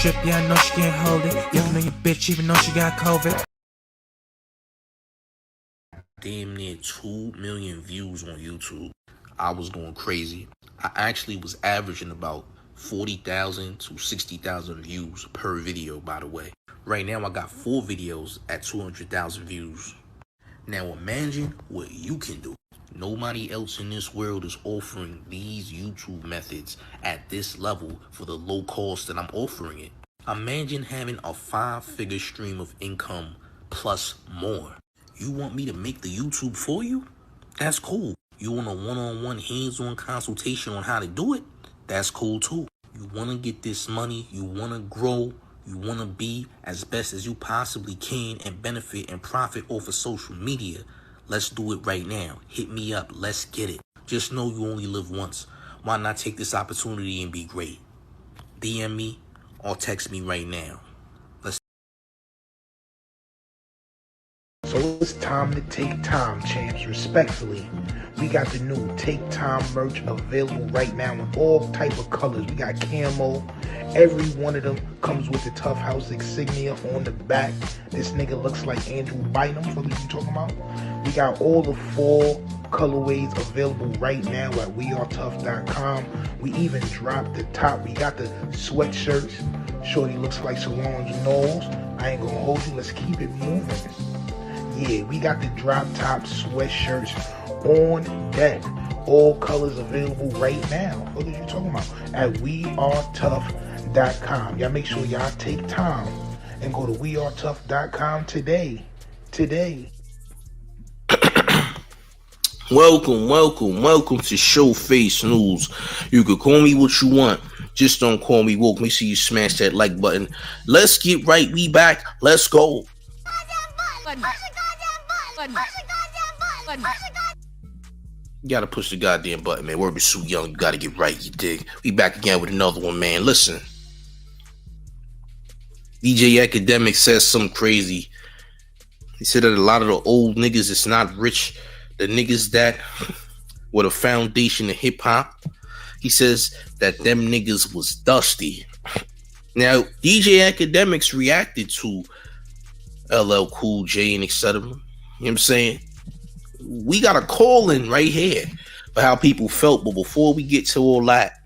strip, yeah, I know she can't hold it. Looking on your bitch, even though she got COVID. Damn near 2 million views on YouTube. I was going crazy. I actually was averaging about 40,000 to 60,000 views per video, by the way. Right now, I got 4 videos at 200,000 views. Now imagine what you can do. Nobody else in this world is offering these YouTube methods at this level for the low cost that I'm offering it. Imagine having a 5-figure stream of income plus more. You want me to make the YouTube for you? That's cool. You want a one-on-one hands-on consultation on how to do it? That's cool too. You want to get this money, you want to grow, you want to be as best as you possibly can and benefit and profit off of social media. Let's do it right now. Hit me up. Let's get it. Just know you only live once. Why not take this opportunity and be great? DM me or text me right now. So it's time to take time, champs. Respectfully, we got the new Take Time merch available right now in all type of colors. We got camo. Every one of them comes with the Tough House insignia on the back. This nigga looks like Andrew Bynum. What are you talking about? We got all the 4 colorways available right now at wearetough.com. We even dropped the top. We got the sweatshirts. Shorty looks like Solange Knowles. I ain't gonna hold you. Let's keep it moving. Yeah, we got the drop top sweatshirts on deck. All colors available right now. What are you talking about? At wearetough.com. Y'all make sure y'all take time and go to wearetough.com today. Welcome to Showface News. You can call me what you want. Just don't call me woke. Make sure you smash that like button. Let's get right. We back. Let's go. You gotta push the goddamn button, man. We're so young, you gotta get right, you dig? We back again with another one, man. Listen. DJ Akademiks says something crazy. He said that a lot of the old niggas is not rich. The niggas that were the foundation of hip-hop. He says that them niggas was dusty. Now, DJ Akademiks reacted to LL Cool J and etc. You know what I'm saying? We got a call in right here for how people felt. But before we get to all that,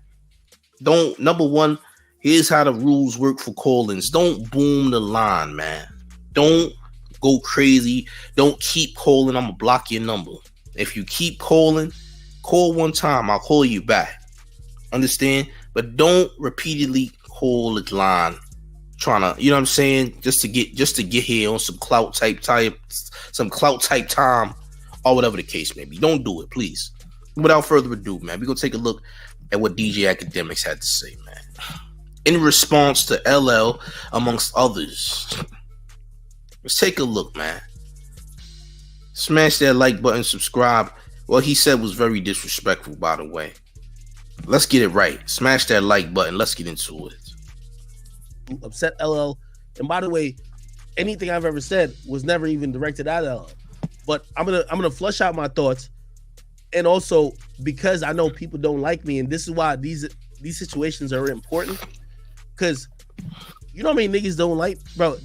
number one, here's how the rules work for call-ins. Don't boom the line, man. Don't go crazy. Don't keep calling. I'm gonna block your number. If you keep calling, call one time. I'll call you back. Understand? But don't repeatedly call the line. Trying to, you know what I'm saying, just to get here on some clout type time, or whatever the case may be. Don't do it, please. Without further ado, man, we're gonna take a look at what DJ Akademiks had to say, man. In response to LL, amongst others. Let's take a look, man. Smash that like button, subscribe. What he said was very disrespectful, by the way. Let's get it right. Smash that like button. Let's get into it. Upset LL, and by the way, anything I've ever said was never even directed at LL. But I'm gonna flush out my thoughts, and also because I know people don't like me, and this is why these situations are important. Because you know how many niggas don't like, bro.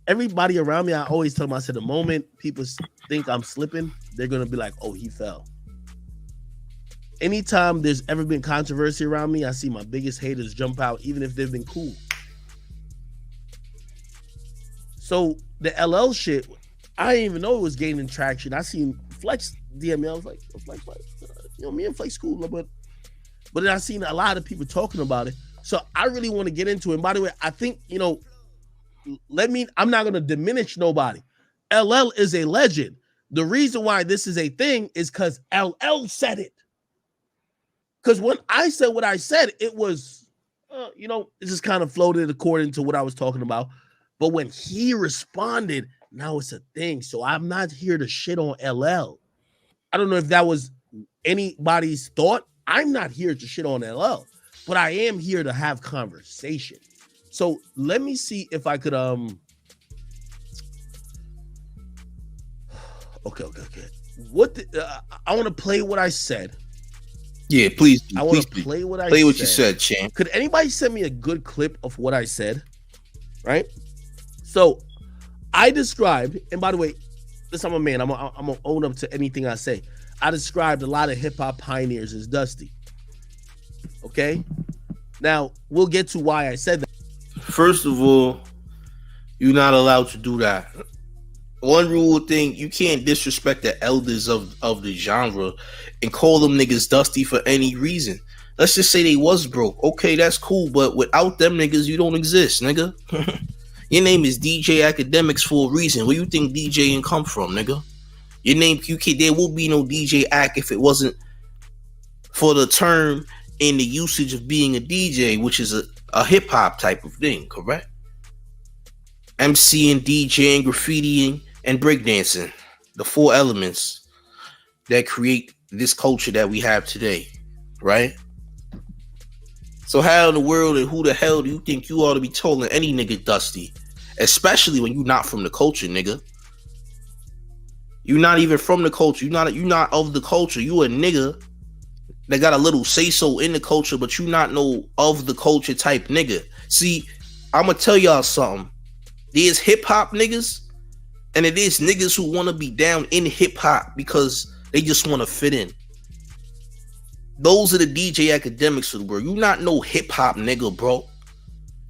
Everybody around me, I always tell them, I said, the moment people think I'm slipping, they're gonna be like, oh, he fell. Anytime there's ever been controversy around me, I see my biggest haters jump out, even if they've been cool. So the LL shit, I didn't even know it was gaining traction. I seen Flex DM me. I was like, Flex, me and Flex cool, but then I seen a lot of people talking about it. So I really want to get into it. And by the way, I think, I'm not going to diminish nobody. LL is a legend. The reason why this is a thing is because LL said it. Because when I said what I said, it was, it just kind of floated according to what I was talking about. But when he responded, now it's a thing. So I'm not here to shit on LL. I don't know if that was anybody's thought. I'm not here to shit on LL, but I am here to have conversation. So let me see if I could, okay. I want to play what I said. Yeah, please do. I want Please to do. play what I Play said. what you said, champ. Could anybody send me a good clip of what I said? Right? So I described, and by the way, listen, I'm a man. I'm gonna own up to anything I say. I described a lot of hip hop pioneers as dusty. Okay? Now, we'll get to why I said that. First of all, you're not allowed to do that. One rule thing, you can't disrespect the elders of the genre and call them niggas dusty for any reason. Let's just say they was broke. Okay, that's cool, but without them niggas, you don't exist, nigga. Your name is DJ Akademiks for a reason. Where you think DJing come from, nigga? Your name, there will be no DJ Ak if it wasn't for the term and the usage of being a DJ, which is a hip-hop type of thing, correct? MCing, DJing, graffitiing, and breakdancing. The four elements that create this culture that we have today, right? So how in the world and who the hell do you think you ought to be telling any nigga dusty? Especially when you're not from the culture, nigga. You're not even from the culture. You're not of the culture. You a nigga that got a little say-so in the culture, but you not no of the culture type nigga. See, I'm gonna tell y'all something. There's hip-hop niggas, and it is niggas who want to be down in hip-hop because they just want to fit in. Those are the DJ Akademiks of the world. You not no hip-hop nigga, bro.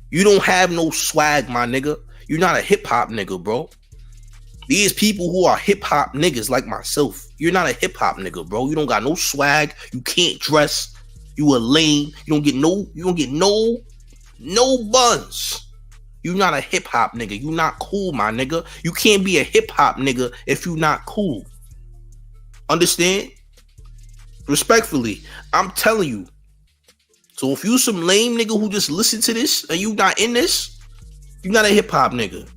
You don't have no swag, my nigga. You're not a hip-hop nigga, bro. These people who are hip-hop niggas like myself, you're not a hip-hop nigga, bro. You don't got no swag. You can't dress. You a lame. You don't get no buns. You not a hip-hop nigga. You not cool, my nigga. You can't be a hip-hop nigga if you not cool. Understand? Respectfully, I'm telling you. So if you some lame nigga who just listen to this and you not in this, you not a hip-hop nigga.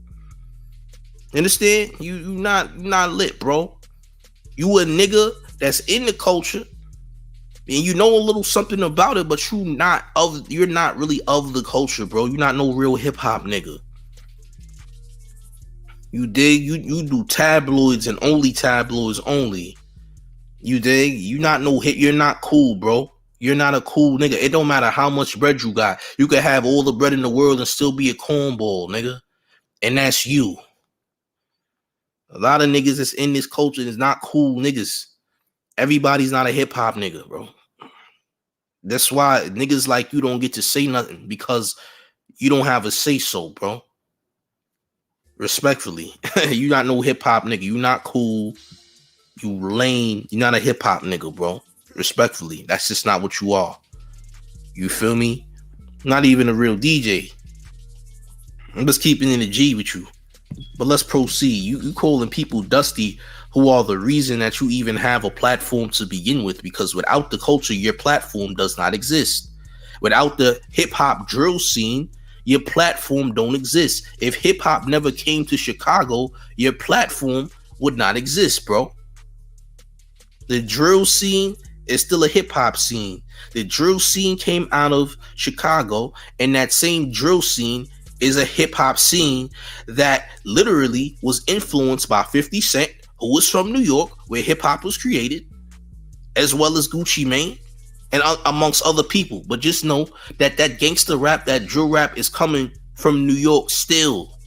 Understand? You not lit, bro. You a nigga that's in the culture and you know a little something about it, but you're not really of the culture, bro. You're not no real hip-hop nigga. You dig? You do tabloids and only tabloids only. You dig? You're not cool, bro. You're not a cool nigga. It don't matter how much bread you got. You could have all the bread in the world and still be a cornball, nigga. And that's you. A lot of niggas that's in this culture is not cool niggas. Everybody's not a hip-hop nigga, bro. That's why niggas like you don't get to say nothing, because you don't have a say-so, bro. Respectfully. You not no hip-hop nigga. You not cool. You lame. You're not a hip-hop nigga, bro. Respectfully. That's just not what you are. You feel me? Not even a real DJ. I'm just keeping in the G with you. But let's proceed. You calling people dusty who are the reason that you even have a platform to begin with, because without the culture, your platform does not exist. Without the hip-hop drill scene, your platform don't exist. If hip-hop never came to Chicago, your platform would not exist, bro. The drill scene is still a hip-hop scene. The drill scene came out of Chicago, and that same drill scene is a hip-hop scene that literally was influenced by 50 Cent, who was from New York, where hip-hop was created, as well as Gucci Mane, and amongst other people. But just know that that gangster rap, that drill rap is coming from New York still.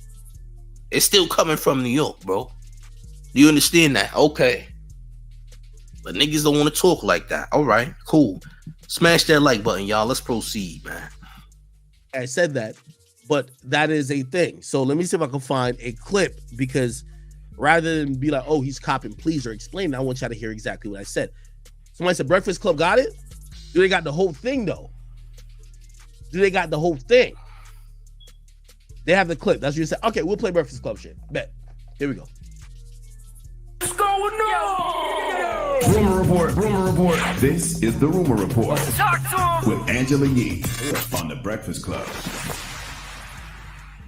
It's still coming from New York, bro. Do you understand that? Okay. But niggas don't want to talk like that. All right, cool. Smash that like button, y'all. Let's proceed, man. I said that, but that is a thing. So let me see if I can find a clip, because rather than be like, oh, he's copping, please, or explain, I want y'all to hear exactly what I said. Somebody said Breakfast Club got it? Do they got the whole thing, though? Do they got the whole thing? They have the clip. That's what you said. Okay, we'll play Breakfast Club shit. Bet. Here we go. What's going on? Rumor Report. Rumor Report. This is the Rumor Report Talk to him. with Angela Yee on the Breakfast Club.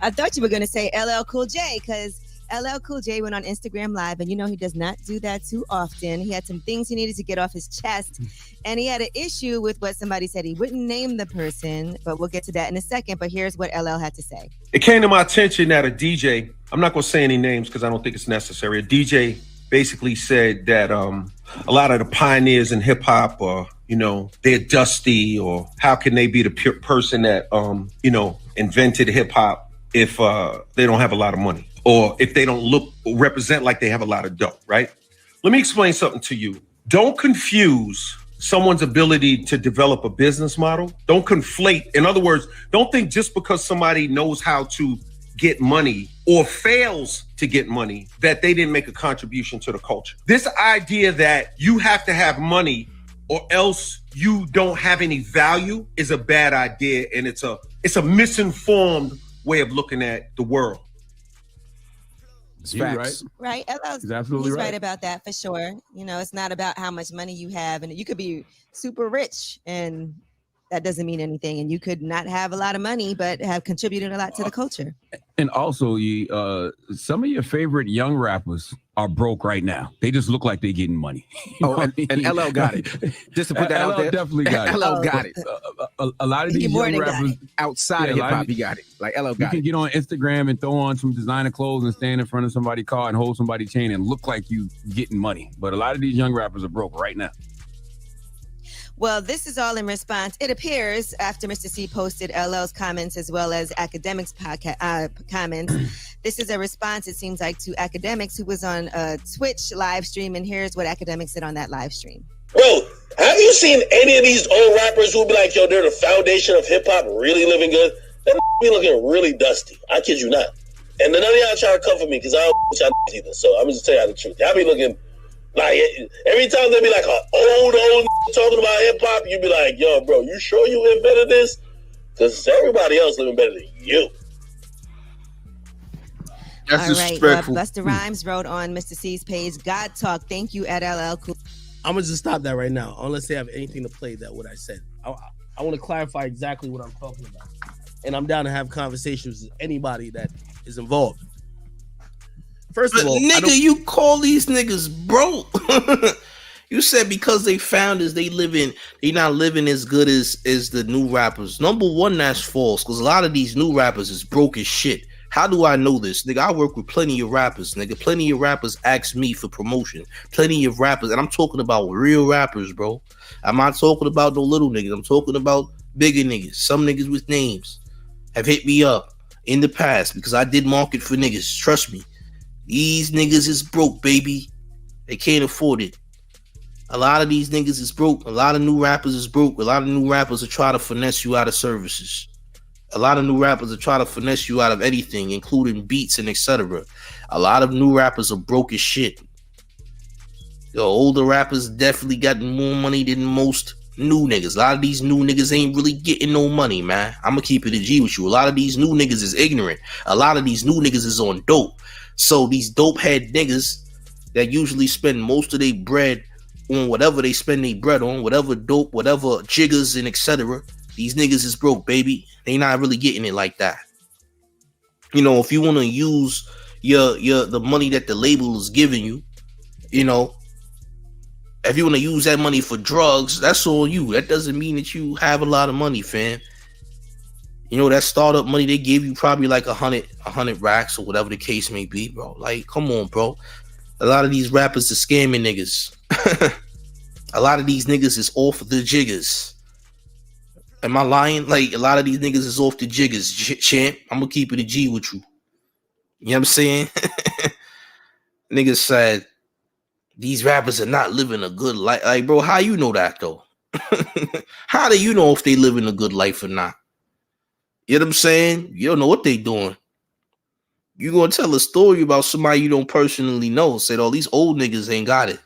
I thought you were going to say LL Cool J, because LL Cool J went on Instagram Live, and you know he does not do that too often. He had some things he needed to get off his chest, and he had an issue with what somebody said. He wouldn't name the person, but we'll get to that in a second. But here's what LL had to say. It came to my attention that a DJ, I'm not going to say any names because I don't think it's necessary. A DJ basically said that a lot of the pioneers in hip hop, they're dusty, or how can they be the person that, invented hip hop if they don't have a lot of money, or if they don't look or represent like they have a lot of dough, right? Let me explain something to you. Don't confuse someone's ability to develop a business model. Don't conflate. In other words, don't think just because somebody knows how to get money or fails to get money that they didn't make a contribution to the culture. This idea that you have to have money or else you don't have any value is a bad idea, and it's a misinformed way of looking at the world. Facts. Right. He's absolutely right about that for sure. It's not about how much money you have, and you could be super rich and that doesn't mean anything. And you could not have a lot of money, but have contributed a lot to the culture. And also, some of your favorite young rappers are broke right now. They just look like they're getting money. And LL got it. Just to put that out there. LL definitely got it. LL got it. A lot of these young rappers outside of hip hop, he got it. Like LL got it. You can get on Instagram and throw on some designer clothes and stand in front of somebody's car and hold somebody's chain and look like you getting money. But a lot of these young rappers are broke right now. Well, this is all in response, it appears, after Mr. C posted LL's comments as well as Akademiks' comments. This is a response, it seems like, to Akademiks, who was on a Twitch live stream. And here's what Akademiks said on that live stream. Bro, have you seen any of these old rappers who be like, yo, they're the foundation of hip hop, really living good? That be looking really dusty. I kid you not. And none of y'all try to comfort me because I don't y'all either. So I'm just tell y'all the truth. Y'all be looking like, every time they be like an old talking about hip hop, you be like, yo, bro, you sure you invented this? Because everybody else living better than you. That's disrespectful. Busta Rhymes wrote on Mr. C's page, God talk, thank you at LL Cool. I'm going to just stop that right now, unless they have anything to play that what I said. I want to clarify exactly what I'm talking about. And I'm down to have conversations with anybody that is involved. First of all, nigga, you call these niggas broke. You said because they founders, they not living as good as the new rappers. Number one, that's false, because a lot of these new rappers is broke as shit. How do I know this? Nigga, I work with plenty of rappers, nigga. Plenty of rappers ask me for promotion. Plenty of rappers, and I'm talking about real rappers, bro. I'm not talking about no little niggas. I'm talking about bigger niggas. Some niggas with names have hit me up in the past because I did market for niggas. Trust me. These niggas is broke, baby. They can't afford it. A lot of these niggas is broke. A lot of new rappers is broke. A lot of new rappers are trying to finesse you out of services. A lot of new rappers are trying to finesse you out of anything, including beats and etc. A lot of new rappers are broke as shit. The older rappers definitely got more money than most new niggas. A lot of these new niggas ain't really getting no money, man. I'm gonna keep it a G with you. A lot of these new niggas is ignorant. A lot of these new niggas is on dope. So these dope head niggas that usually spend most of their bread on whatever they spend their bread on, whatever dope, whatever jiggers and etc. These niggas is broke, baby. They not really getting it like that. If you want to use the money that the label is giving you, if you want to use that money for drugs, that's on you. That doesn't mean that you have a lot of money, fam. That startup money they give you probably like 100 racks or whatever the case may be, bro. Like, come on, bro. A lot of these rappers are scamming niggas. A lot of these niggas is off the jiggers. Am I lying? Like, a lot of these niggas is off the jiggers, champ. I'm gonna keep it a G with you. You know what I'm saying? Niggas said these rappers are not living a good life. Like, bro, how you know that though? How do you know if they living a good life or not? You know what I'm saying? You don't know what they doing. You gonna tell a story about somebody you don't personally know. Said, oh, these old niggas ain't got it.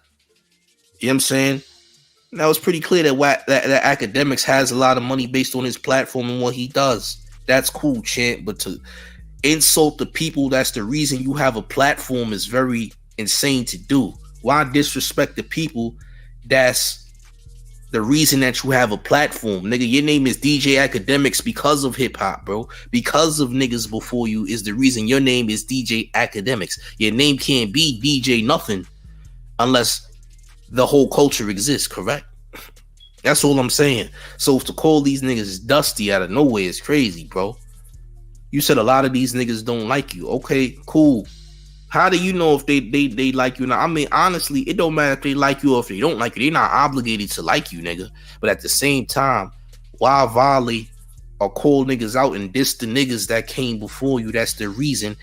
You know what I'm saying? Now it's pretty clear that Akademiks has a lot of money based on his platform and what he does. That's cool, champ. But to insult the people that's the reason you have a platform is very insane to do. Why disrespect the people that's the reason that you have a platform? Nigga, your name is DJ Akademiks because of hip-hop, bro. Because of niggas before you is the reason your name is DJ Akademiks. Your name can't be DJ nothing unless the whole culture exists, correct? That's all I'm saying. So to call these niggas dusty out of nowhere is crazy, bro. You said a lot of these niggas don't like you. Okay, cool. How do you know if they like you or not? I mean, honestly, it don't matter if they like you or if they don't like you. They're not obligated to like you, nigga. But at the same time, why volley or call niggas out and diss the niggas that came before you? That's the reason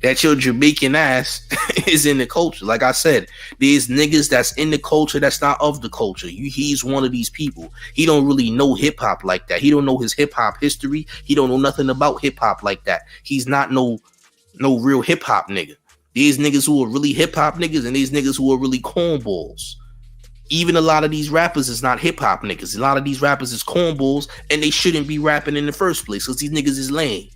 that your Jamaican ass is in the culture. Like I said, there's niggas that's in the culture that's not of the culture. He's one of these people. He don't really know hip hop like that. He don't know his hip hop history. He don't know nothing about hip hop like that. He's not no real hip hop nigga. These niggas who are really hip hop niggas and these niggas who are really cornballs. Even a lot of these rappers is not hip hop niggas. A lot of these rappers is cornballs, and they shouldn't be rapping in the first place because these niggas is lame.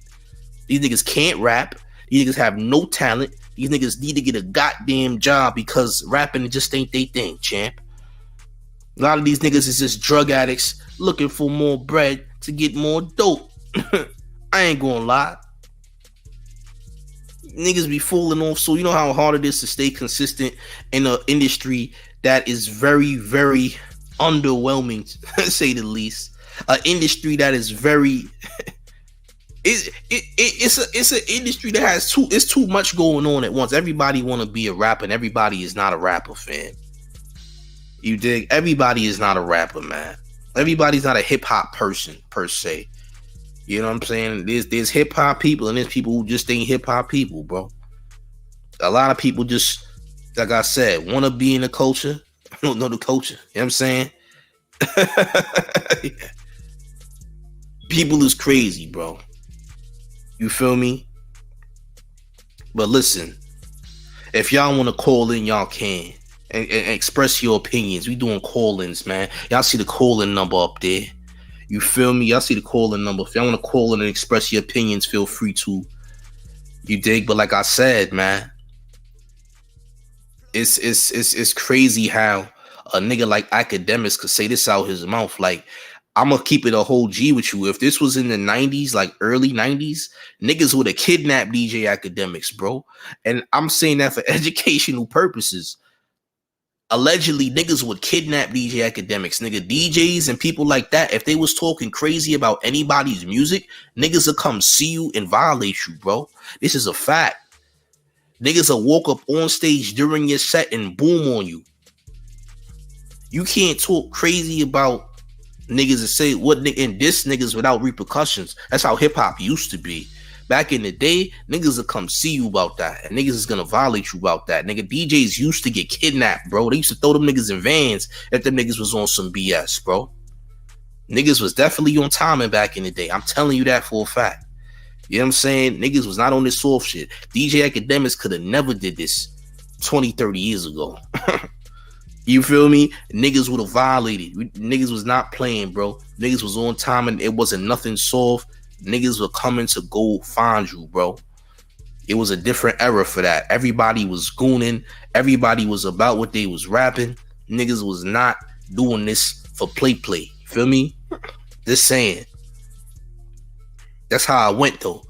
These niggas can't rap. These niggas have no talent. These niggas need to get a goddamn job because rapping just ain't they thing, champ. A lot of these niggas is just drug addicts looking for more bread to get more dope. I ain't gonna lie. Niggas be falling off, so you know how hard it is to stay consistent in an industry that is very, very underwhelming, to say the least. An industry that is very it's an industry that has too much going on at once. Everybody want to be a rapper, and everybody is not a rapper, fam. You dig? Everybody is not a rapper, man. Everybody's not a hip hop person per se. You know what I'm saying? There's hip hop people and there's people who just ain't hip hop people, bro. A lot of people just, like I said, want to be in the culture. Don't know the culture. You know what I'm saying? People is crazy, bro. You feel me? But listen, if y'all want to call in, y'all can. And express your opinions. We doing call-ins, man. Y'all see the call-in number up there. You feel me? Y'all see the call-in number. If y'all want to call in and express your opinions, feel free to. You dig? But like I said, man, it's crazy how a nigga like Akademiks could say this out his mouth. Like, I'm gonna keep it a whole G with you. If this was in the 90s, like early 90s, niggas would have kidnapped DJ Akademiks, bro. And I'm saying that for educational purposes. Allegedly, niggas would kidnap DJ Akademiks. Nigga, DJs and people like that, if they was talking crazy about anybody's music, niggas will come see you and violate you, bro. This is a fact. Niggas will walk up on stage during your set and boom on you. You can't talk crazy about niggas and say what and diss niggas without repercussions. That's how hip-hop used to be. Back in the day, niggas will come see you about that. And niggas is gonna violate you about that. Nigga, DJs used to get kidnapped, bro. They used to throw them niggas in vans if them niggas was on some BS, bro. Niggas was definitely on timing back in the day. I'm telling you that for a fact. You know what I'm saying? Niggas was not on this soft shit. DJ Akademiks could have never did this 20, 30 years ago. You feel me? Niggas would have violated. Niggas was not playing, bro. Niggas was on time and it wasn't nothing soft. Niggas were coming to go find you, bro. It was a different era for that. Everybody was gooning. Everybody was about what they was rapping. Niggas was not doing this for play. Feel me? Just saying. That's how I went, though.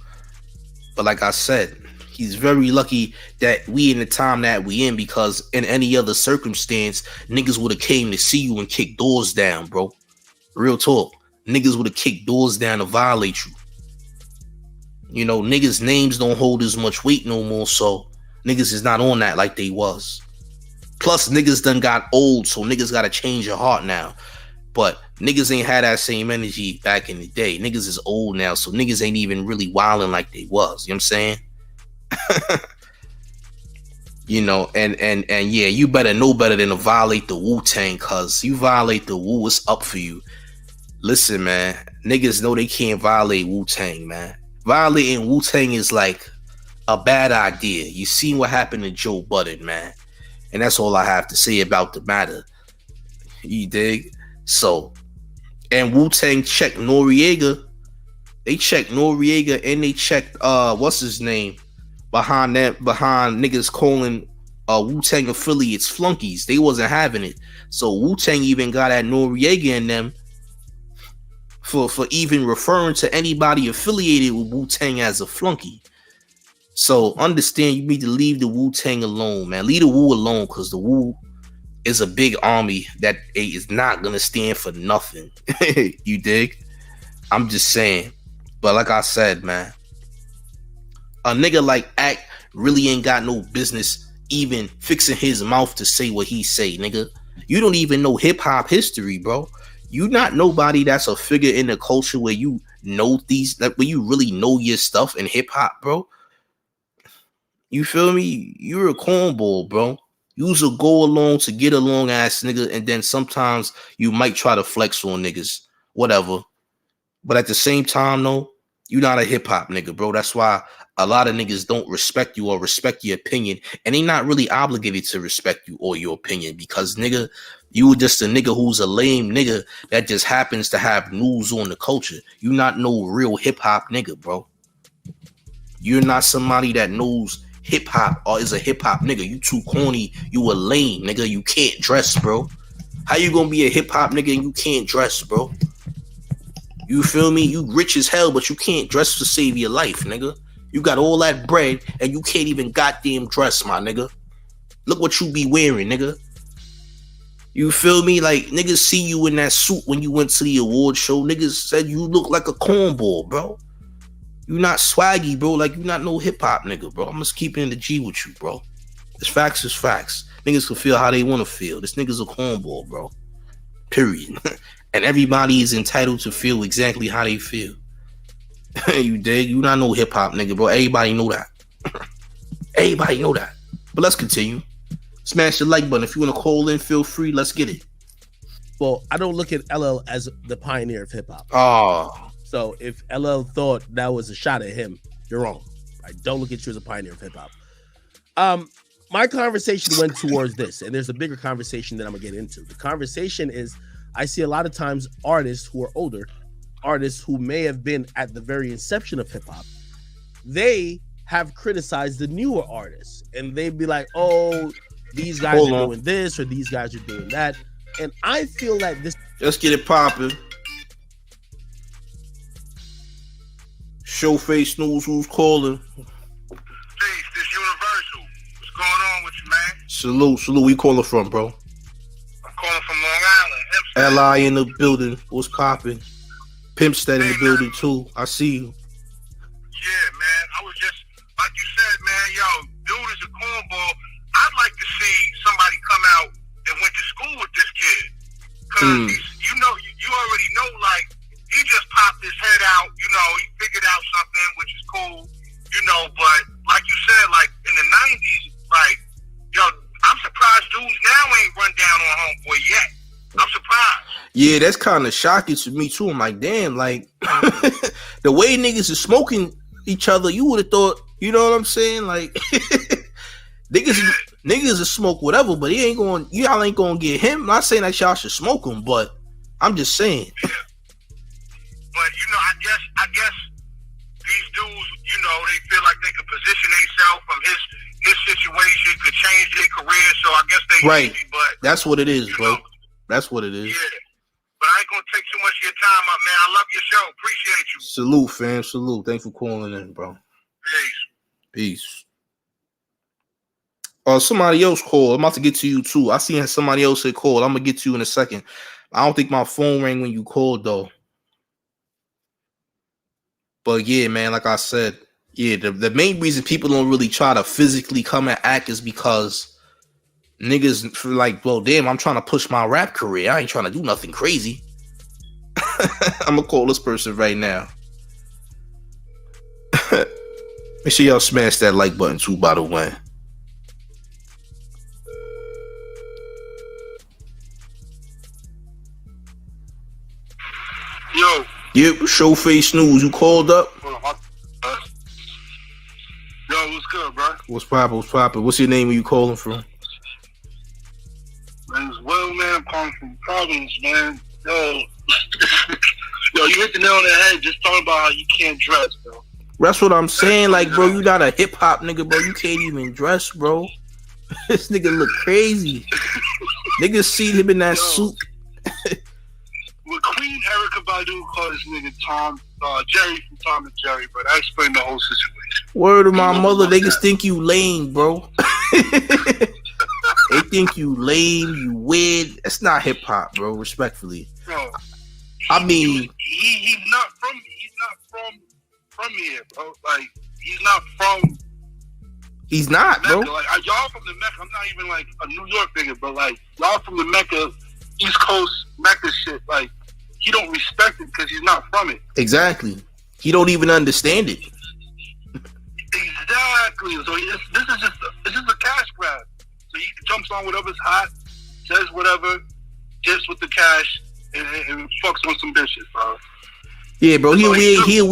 But like I said, he's very lucky that we in the time that we in, because in any other circumstance, niggas would have came to see you and kicked doors down, bro. Real talk. Niggas would have kicked doors down to violate you. You know, niggas' names don't hold as much weight no more, so niggas is not on that like they was. Plus, niggas done got old, so niggas gotta change your heart now. But niggas ain't had that same energy back in the day. Niggas is old now, so niggas ain't even really wilding like they was. You know what I'm saying? You know, and yeah, you better know better than to violate the Wu-Tang, cause you violate the Wu, it's up for you. Listen, man, niggas know they can't violate Wu-Tang, man. Violating Wu-Tang is like a bad idea. You seen what happened to Joe Budden, man. And that's all I have to say about the matter. You dig? So, and Wu-Tang checked Noriega. They checked Noriega and they checked what's his name? Behind niggas calling Wu-Tang affiliates flunkies. They wasn't having it. So Wu-Tang even got at Noriega and them for even referring to anybody affiliated with Wu-Tang as a flunky. So understand, you need to leave the Wu-Tang alone, man. Leave the Wu alone, because the Wu is a big army that is not gonna stand for nothing. You dig? I'm just saying. But like I said, man, a nigga like really ain't got no business even fixing his mouth to say what he say, nigga. You don't even know hip-hop history, bro. You not nobody that's a figure in the culture where you know these, like where you really know your stuff in hip-hop, bro. You feel me? You're a cornball, bro. You's a go along to get along ass nigga, and then sometimes you might try to flex on niggas, whatever. But at the same time, though, you're not a hip hop nigga, bro. That's why a lot of niggas don't respect you or respect your opinion, and they not really obligated to respect you or your opinion because, nigga, you just a nigga who's a lame nigga that just happens to have news on the culture. You not no real hip hop nigga, bro. You're not somebody that knows hip hop or is a hip hop nigga. You too corny. You a lame nigga. You can't dress, bro. How you gonna be a hip hop nigga and you can't dress, bro? You feel me? You rich as hell, but you can't dress to save your life, nigga. You got all that bread and you can't even goddamn dress, my nigga. Look what you be wearing, nigga. You feel me? Like, niggas see you in that suit when you went to the award show. Niggas said you look like a cornball, bro. You not swaggy, bro. Like, you not no hip-hop nigga, bro. I'm just keeping the G with you, bro. It's facts is facts. Niggas can feel how they want to feel. This nigga's a cornball, bro. Period. And everybody is entitled to feel exactly how they feel. You dig? You not no hip-hop nigga, bro. Everybody know that. Everybody know that. But let's continue. Smash the like button. If you want to call in, feel free. Let's get it. Well, I don't look at LL as the pioneer of hip-hop. Oh. So if LL thought that was a shot at him, you're wrong. I don't look at you as a pioneer of hip-hop. My conversation went towards this, and there's a bigger conversation that I'm gonna get into. The conversation is, I see a lot of times artists who are older, artists who may have been at the very inception of hip-hop, they have criticized the newer artists, and they'd be like, oh, these guys are doing this, or these guys are doing that. And I feel like this... Let's get it popping. Showface News, who's calling? Peace, this Universal. What's going on with you, man? Salute. Where you calling from, bro? I'm calling from Long Island. Hempstead. L.I. in the building. What's popping? Pimpstead in the building, too. I see you. Yeah, man. I was just, like you said, man, yo, dude is a cornball. I'd like to see somebody come out and went to school with this kid. Because, you know, you already know, like, he just popped his head out, you know, he figured out something, which is cool, you know, but like you said, like in the 90s, like, yo, I'm surprised dudes now ain't run down on Homeboy yet. I'm surprised. Yeah, that's kind of shocking to me too. I'm like, damn, like, the way niggas is smoking each other, you would have thought, you know what I'm saying? Like, niggas will smoke whatever, but y'all ain't gonna get him. I'm not saying that y'all should smoke him, but I'm just saying. Yeah. But, you know, I guess these dudes, you know, they feel like they could position themselves from his situation, could change their career, so I guess they right. Easy, but that's what it is, bro. Know, that's what it is. Yeah. But I ain't gonna take too much of your time up, man. I love your show. Appreciate you. Salute, fam. Salute. Thanks for calling in, bro. Peace. Somebody else called. I'm about to get to you, too. I seen somebody else say call. I'm gonna get to you in a second. I don't think my phone rang when you called, though. But yeah, man, like I said, yeah, the main reason people don't really try to physically come and act is because niggas feel like, well, damn, I'm trying to push my rap career. I ain't trying to do nothing crazy. I'm gonna call this person right now. Make sure y'all smash that like button too, by the way. Yo. Yep, Showface News. You called up? Yo, what's good, bro? What's poppin'? What's your name? Where you calling from? My name's Will, man. I'm calling from Providence, man. Yo, you hit the nail on the head just talking about how you can't dress, bro. That's what I'm saying. Like, bro, you not a hip hop nigga, bro. You can't even dress, bro. This nigga look crazy. Niggas see him in that suit. Well, Queen Erykah Badu called this nigga Jerry from Tom and Jerry, but I explained the whole situation. Word of my mother, niggas think you lame, bro. They think you lame, you weird. That's not hip hop, bro. Respectfully, bro. I mean, he's not from here, bro. Like, he's not from. He's not, bro. Like, y'all from the Mecca. I'm not even like a New York nigga, but like y'all from the Mecca, East Coast Mecca shit. Like he don't respect it because he's not from it. Exactly. He don't even understand it. Exactly. So this is just a cash grab. So he jumps on whatever's hot, says whatever, gets with the cash, and fucks on some bitches, bro. Yeah, bro, he a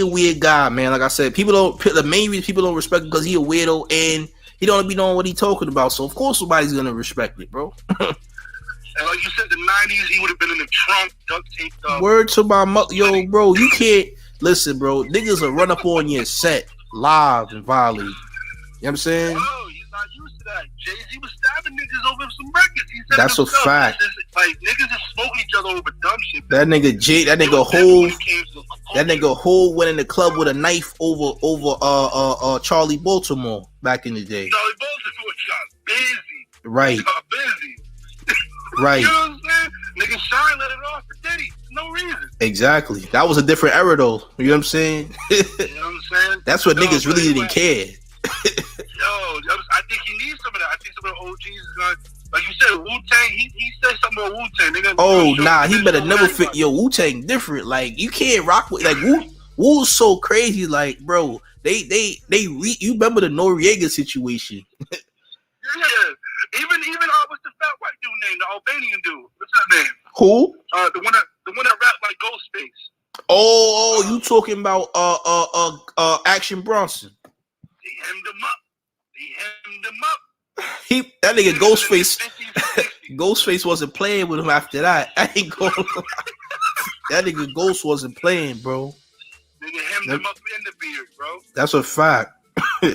weird guy, man. Like I said, the main reason people don't respect him because he a weirdo and he don't be knowing what he talking about. So of course somebody's gonna respect it, bro. And like you said, the 90s, he would have been in the trunk, duct taped up. Word to my mother, yo, bro, you can't listen, bro. Niggas will run up on your set live and violate. You know what I'm saying? Oh, he's not used to that. Jay-Z was stabbing niggas over some records. He said that's a fact. Like niggas just smoking each other over dumb shit. That nigga Hov went in the club with a knife over Charlie Baltimore back in the day. Charlie Baltimore got busy. Right. Got busy. Right. You know what I'm saying? Nigga Shine let it off for Diddy. No reason. Exactly. That was a different era though. You know what I'm saying? You know what I'm saying? That's what niggas really didn't care. I think he needs some of that. I think some of the OGs is going, like you said, Wu-Tang, he said something about Wu-Tang. Oh, nah, he better never fit. Yo, Wu-Tang different. Like, you can't rock with, like, Wu's so crazy. Like, bro, you remember the Noriega situation. Yeah. Even what's the fat white dude name? The Albanian dude. What's his name? Who? The one that rapped like Ghostface. Oh, you talking about Action Bronson. He hemmed him up. That nigga Ghostface wasn't playing with him after that. I ain't going. That nigga Ghost wasn't playing, bro. Nigga hemmed him up in the beard, bro. That's a fact. Yo,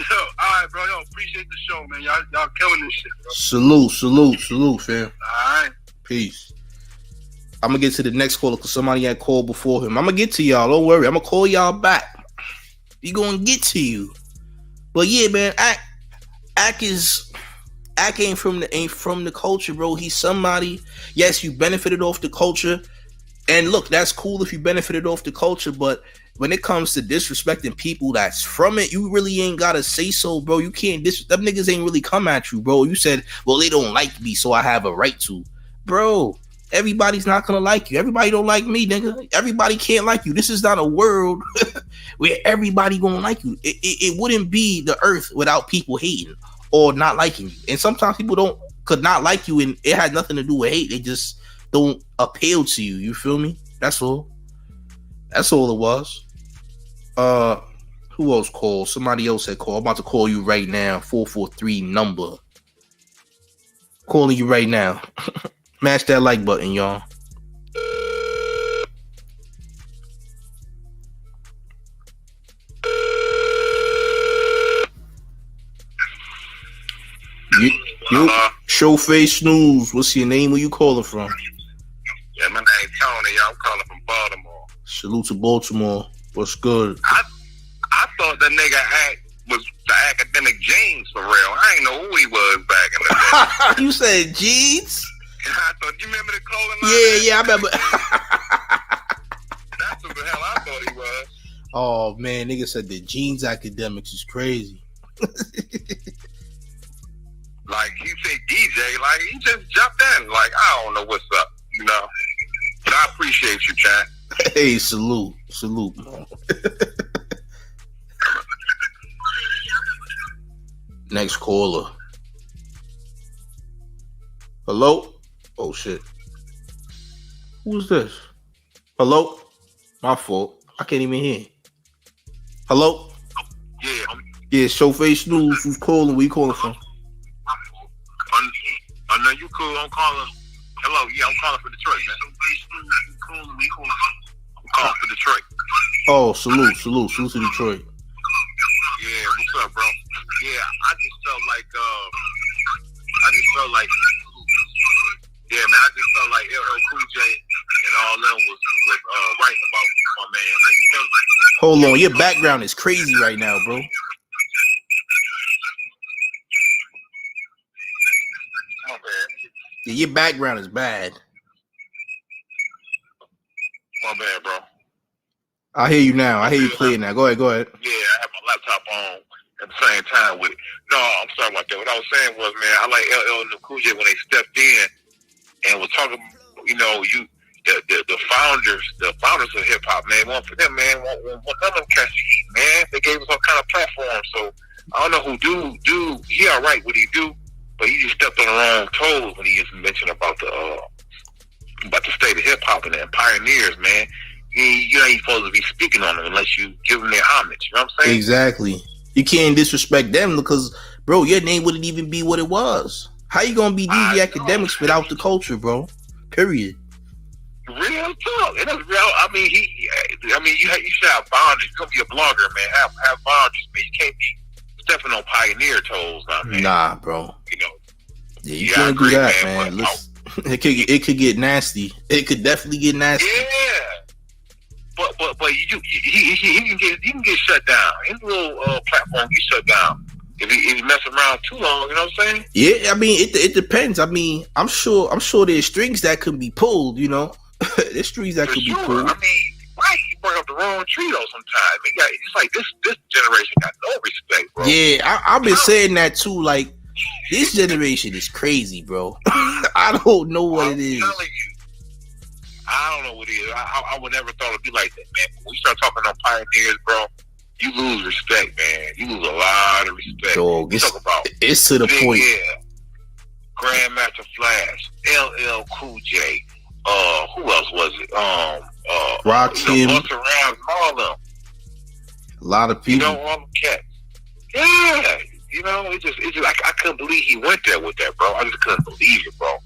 all right, bro. Yo, appreciate the show, man. Y'all killing this shit, bro. Salute, fam. All right. Peace. I'm gonna get to the next caller because somebody had called before him. I'm gonna get to y'all. Don't worry. I'm gonna call y'all back. We gonna get to you. But yeah, man, Ak ain't from the culture, bro. He's somebody. Yes, you benefited off the culture, and look, that's cool if you benefited off the culture. But when it comes to disrespecting people that's from it, you really ain't gotta say so, bro. You can't them niggas ain't really come at you, bro. You said, well, they don't like me, so I have a right to, bro. Everybody's not gonna like you. Everybody don't like me, nigga. Everybody can't like you. This is not a world where everybody gonna like you. It wouldn't be the earth without people hating or not liking you. And sometimes people could not like you, and it had nothing to do with hate. They just don't appeal to you. You feel me? That's all. That's all it was. Who else called? Somebody else had called. I'm about to call you right now. 443 number. Calling you right now. Smash that like button, y'all. You Showface Snooze. What's your name? Where you calling from? Yeah, my name's Tony. I'm calling from Baltimore. Salute to Baltimore. What's good? I thought that nigga was the Academic James for real. I ain't know who he was back in the day. You said Jeans? I thought, you remember the clothing line? Yeah, I remember. That's what the hell I thought he was. Oh man, nigga said the Jeans Academics is crazy. Like he said DJ, like he just jumped in. Like, I don't know what's up, you know. But I appreciate you, chat. Hey, salute, man. Next caller. Hello? Oh shit. Who's this? Hello? My fault. I can't even hear. Hello? Yeah, Showface News. Who's calling? Where you calling from? I know you cool. I'm calling. Hello, yeah, I'm calling for Detroit, man. I'm calling for Detroit. Oh, salute to Detroit. Yeah, what's up, bro? Yeah, I just felt like yeah, man, I just felt like LL Cool J and all them was right about my man. Like, you know, Hold on, your background is crazy right now, bro. my bad. Yeah, your background is bad. My bad, bro. I hear you now. I hear you clear now. Go ahead. Yeah, I have my laptop on, at the same time with it. No, I'm sorry about that. What I was saying was, man, I like LL and the Cool J when they stepped in and was talking, the founders of hip hop, man. One for them, man. One of them catch the heat, man. They gave us all kind of platform. So I don't know who do. He all right what he do, but he just stepped on the wrong toes when he just mentioned about the state of hip hop and the pioneers, man. You ain't supposed to be speaking on them unless you give them their homage. You know what I'm saying? Exactly. You can't disrespect them because, bro, your name wouldn't even be what it was. How you gonna be DJ Akademiks without the culture, bro? Period. Real talk. It is real. I mean, you should have boundaries. You're gonna be a blogger, man. Have boundaries, man. You can't be stepping on pioneer toes, man. Nah, bro. Yeah, you can't do agree, that, man. Listen, it could get nasty. It could definitely get nasty. Yeah. But he can get shut down. His little platform get shut down if he mess around too long. You know what I'm saying? Yeah, I mean it depends. I mean, I'm sure there's strings that can be pulled. You know, there's strings that could be pulled. I mean, right? You bring up the wrong tree though. Sometimes it's like this generation got no respect, bro. Yeah, I've been saying that too. Like this generation is crazy, bro. I don't know what it is. I don't know what it is. I would never thought it'd be like that, man. When you start talking on pioneers, bro, you lose respect, man. You lose a lot of respect. Dog, talk about it's to the point. Yeah, Grandmaster Flash, LL Cool J. Who else was it? Rakim, Busta Rhymes, all of them. A lot of people. All them cats. Yeah, it's just like I couldn't believe he went there with that, bro. I just couldn't believe it, bro.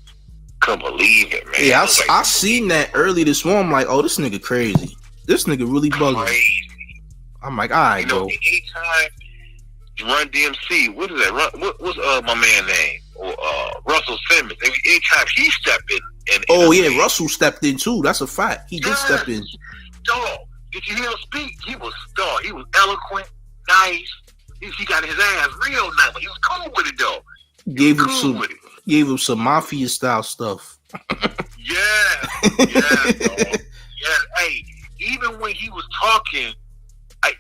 Couldn't believe it, man. Yeah, I seen that early this morning. I'm like, oh, this nigga crazy. This nigga really bugging. Crazy. I'm like, all right, bro. Anytime Run DMC, what is that? What's my man name? Or Russell Simmons. Anytime he stepped in. Oh yeah, Russell stepped in too. That's a fact. He did step in. Dog, did you hear him speak? He was eloquent, nice. He got his ass real nice, but he was cool with it though. Gave him some mafia style stuff. Yeah, dog. Yeah, hey, even when he was talking, I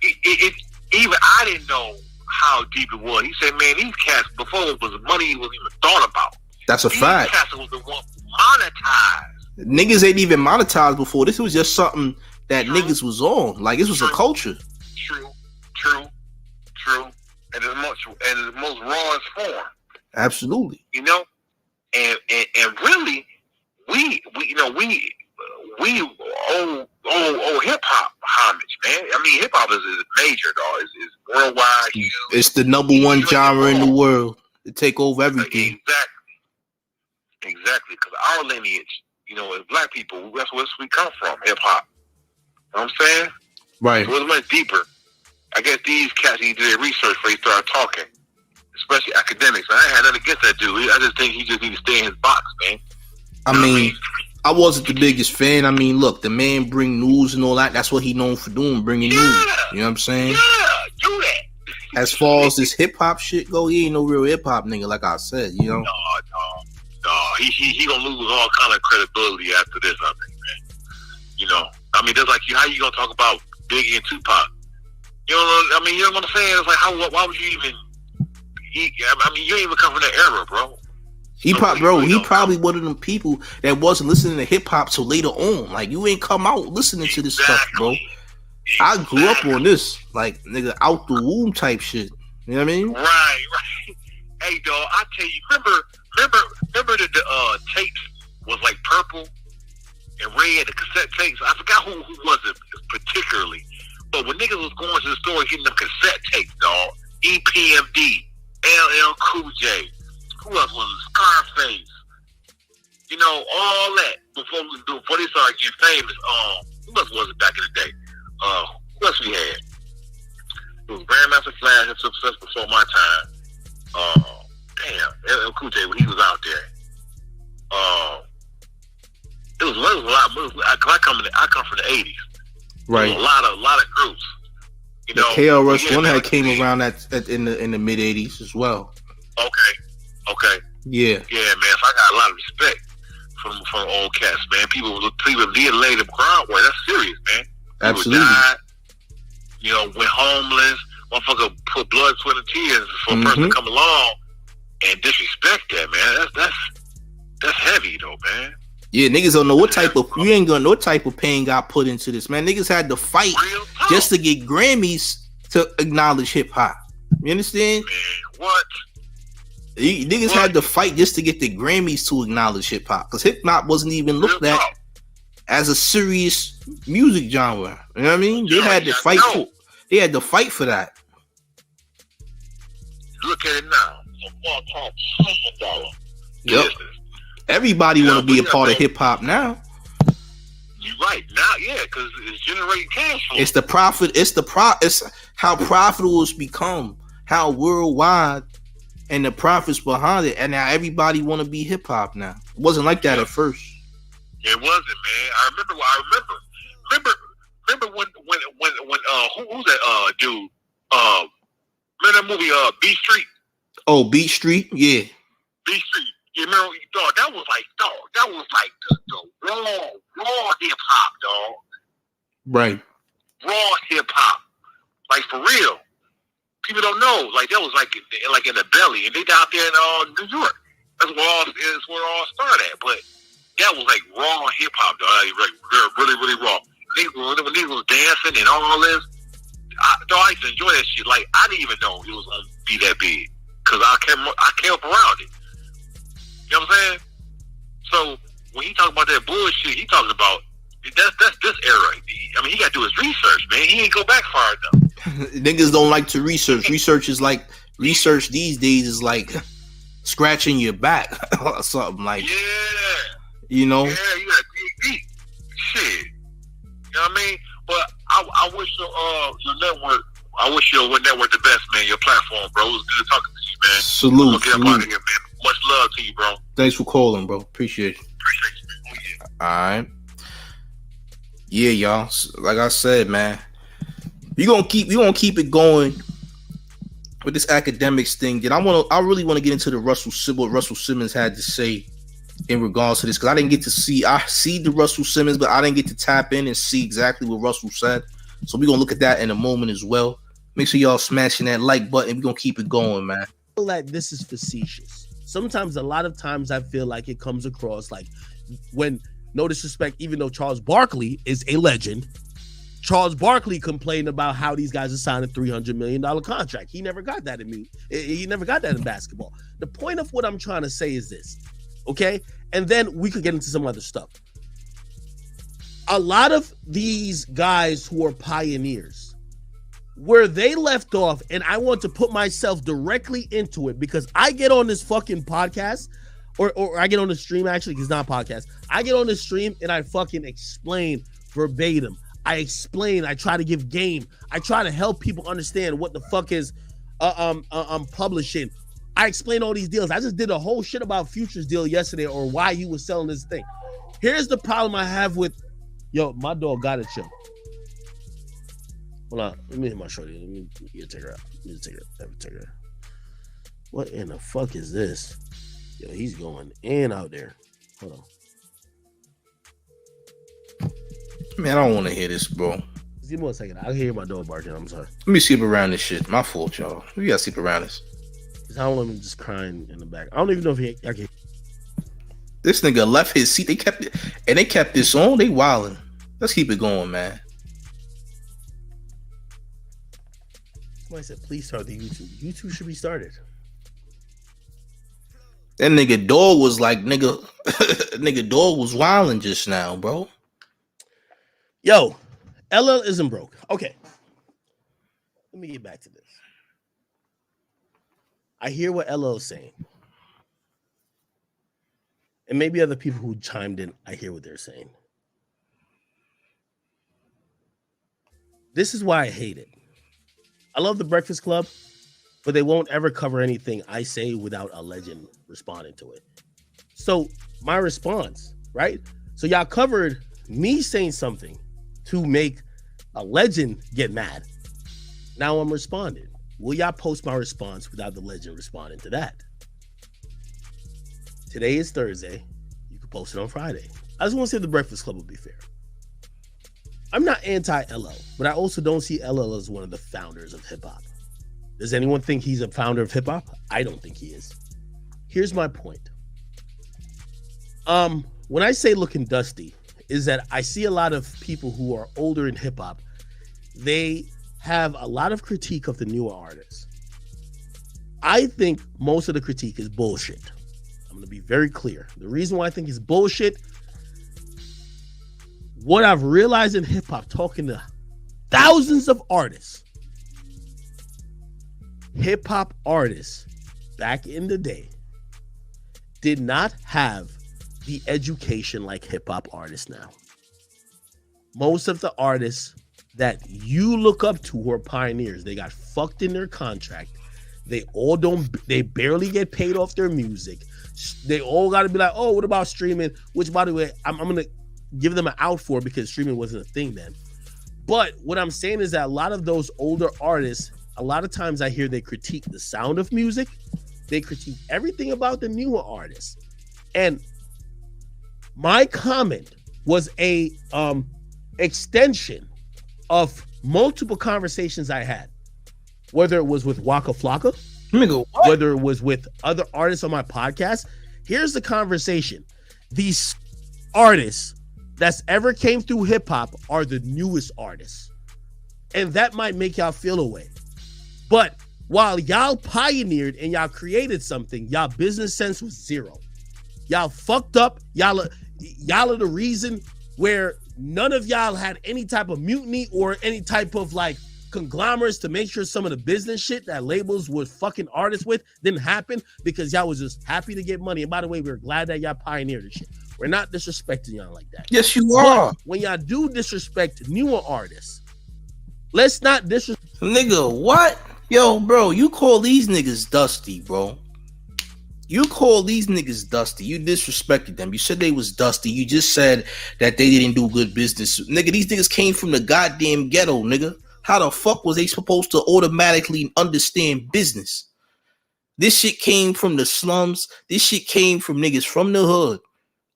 didn't know how deep it was. He said, "Man, these cats before it was money he wasn't even thought about." That's a fact. These cats was the one monetized. Niggas ain't even monetized before. This was just something that niggas was on. Like this was a culture. True, and the most rawest form. Absolutely. And really, we owe hip hop homage, man. I mean, hip hop is major, dog. It's worldwide. Huge. It's the number one genre in the world. It take over everything. Exactly. Because our lineage, as black people, that's where we come from. Hip hop. You know what I'm saying? Right. So it's much deeper. I guess these cats need to do their research before they start talking. Especially Akademiks. I ain't had nothing against that dude. I just think he just need to stay in his box, man. I mean, I wasn't the biggest fan. I mean, look, the man bring news and all that. That's what he known for doing, bringing news. You know what I'm saying? Yeah, do that. As far as this hip hop shit go, he ain't no real hip hop nigga, like I said. No. He gonna lose all kind of credibility after this, I think, man. I mean, that's like how you gonna talk about Biggie and Tupac? You know what I'm saying? It's like why would you even? You ain't even come from that era, bro. He probably one of them people that wasn't listening to hip hop till later on. Like you ain't come out listening to this stuff, bro. I grew up on this, like nigga out the womb type shit. You know what I mean? Right. Hey, dog, I tell you, remember the tapes was like purple and red, the cassette tapes. I forgot who was it particularly, but when niggas was going to the store getting them cassette tapes, dog, EPMD, LL Cool J. Who else was it? Scarface. All that before they started getting famous. Who else was it back in the day? Who else we had? It was Grandmaster Flash and Success before my time. LL Cool J when he was out there. It was a lot. I come from the 80s. Right. A lot of groups. The KRS One had came around in the mid 80s as well. Okay. Yeah, man. So I got a lot of respect from old cats, man. People did lay the groundwork. That's serious, man. Absolutely. People died, went homeless, motherfucker put blood, sweat, and tears for a person to come along and disrespect that, man. That's heavy though, man. Yeah, niggas don't know what type of you ain't gonna know what type of pain got put into this, man. Niggas had to fight just to get Grammys to acknowledge hip hop. You understand? Man, what? Niggas had to fight just to get the Grammys to acknowledge hip hop, because hip hop wasn't even looked at as a serious music genre. You know what I mean? They had to fight for. They had to fight for that. Look at it now. $1 million. Yep. Everybody want to be a part of hip hop now. You're right now, yeah, because it's generating cash flow. It's the profit. It's how profitable it's become. How worldwide, and the profits behind it, and now everybody want to be hip hop now. It wasn't like that at first. It wasn't, man. I remember when who's that dude? Remember that movie Beat Street? Oh, Beat Street, yeah. Beat Street. You remember, dog? That was like the raw hip hop, dog. Right. Raw hip hop, like for real. People don't know, like that was like in the belly, and they out there in New York. That's where it all started at. But that was like raw hip hop, dog. Like, really raw. When they was dancing and all this, I used to enjoy that shit. Like I didn't even know it was gonna be that big because I came up around it. You know what I'm saying? So when he talking about that bullshit, he talking about that's this era. I mean, he got to do his research, man. He ain't go back far enough. Niggas don't like to research. Research these days is like scratching your back or something like. Yeah. You know. Yeah, you got deep. Shit. You know what I mean? But I wish your network. I wish your network the best, man. Your platform, bro. It was good talking to you, man. Salute. Get up out of here, man. Much love to you, bro. Thanks for calling, bro. Appreciate you. Oh, yeah. All right. Yeah, y'all. Like I said, man, we gonna keep it going with this Akademiks thing. Then I really want to get into what Russell Simmons had to say in regards to this, because I didn't get to see. I see the Russell Simmons, but I didn't get to tap in and see exactly what Russell said. So we're gonna look at that in a moment as well. Make sure y'all smashing that like button. We're gonna keep it going, man. I feel like this is facetious. Sometimes, a lot of times, I feel like it comes across like when, no disrespect, even though Charles Barkley is a legend, Charles Barkley complained about how these guys are signing $300 million contract. He never got that in me. He never got that in basketball. The point of what I'm trying to say is this, okay? And then we could get into some other stuff. A lot of these guys who are pioneers, where they left off, and I want to put myself directly into it because I get on this fucking podcast, or I get on the stream, actually, because it's not a podcast. I get on the stream and I fucking explain verbatim. I try to give game. I try to help people understand what the fuck is publishing. I explain all these deals. I just did a whole shit about Future's deal yesterday, or why he was selling this thing. Here's the problem I have with, my dog got it, chill. Hold on, let me hit my shorty. Let me take her out. Take her out. What in the fuck is this? Yo, he's going in out there. Hold on. Man, I don't want to hear this, bro. Give me 1 second. I hear my dog barking. I'm sorry. Let me sleep around this shit. My fault, y'all. We gotta sleep around this. I don't want him just crying in the back. I don't even know if I can. This nigga left his seat. They kept this on. They wilding. Let's keep it going, man. Somebody said, please start the YouTube. YouTube should be started. That nigga dog was like, nigga dog was wilding just now, bro. Yo, LL isn't broke. Okay. Let me get back to this. I hear what LL is saying. And maybe other people who chimed in, I hear what they're saying. This is why I hate it. I love the Breakfast Club, but they won't ever cover anything I say without a legend responding to it. So my response, right? So y'all covered me saying something to make a legend get mad. Now I'm responding. Will y'all post my response without the legend responding to that? Today is Thursday. You can post it on Friday. I just want to say the Breakfast Club will be fair. I'm not anti-LL, but I also don't see LL as one of the founders of hip-hop. Does anyone think he's a founder of hip hop? I don't think he is. Here's my point. When I say looking dusty, is that I see a lot of people who are older in hip hop. They have a lot of critique of the newer artists. I think most of the critique is bullshit. I'm going to be very clear. The reason why I think it's bullshit, what I've realized in hip hop, talking to thousands of artists, hip hop artists back in the day did not have the education like hip hop artists now. Most of the artists that you look up to who are pioneers, they got fucked in their contract. They barely get paid off their music. They all got to be like, oh, what about streaming? Which, by the way, I'm going to give them an out for because streaming wasn't a thing then. But what I'm saying is that a lot of those older artists, a lot of times I hear they critique the sound of music. They critique everything about the newer artists. And my comment was a extension of multiple conversations I had, whether it was with Waka Flocka, whether it was with other artists on my podcast. Here's the conversation. These artists that's ever came through hip hop are the newest artists. And that might make y'all feel a way. But while y'all pioneered and y'all created something, y'all business sense was zero. Y'all fucked up. Y'all are the reason where none of y'all had any type of mutiny or any type of like conglomerates to make sure some of the business shit that labels was fucking artists with didn't happen because y'all was just happy to get money. And by the way, we're glad that y'all pioneered this shit. We're not disrespecting y'all like that. Yes, you are. But when y'all do disrespect newer artists, let's not disrespect. Nigga, what? Yo, bro, you call these niggas dusty, bro. You call these niggas dusty. You disrespected them. You said they was dusty. You just said that they didn't do good business. Nigga, these niggas came from the goddamn ghetto, nigga. How the fuck was they supposed to automatically understand business? This shit came from the slums. This shit came from niggas from the hood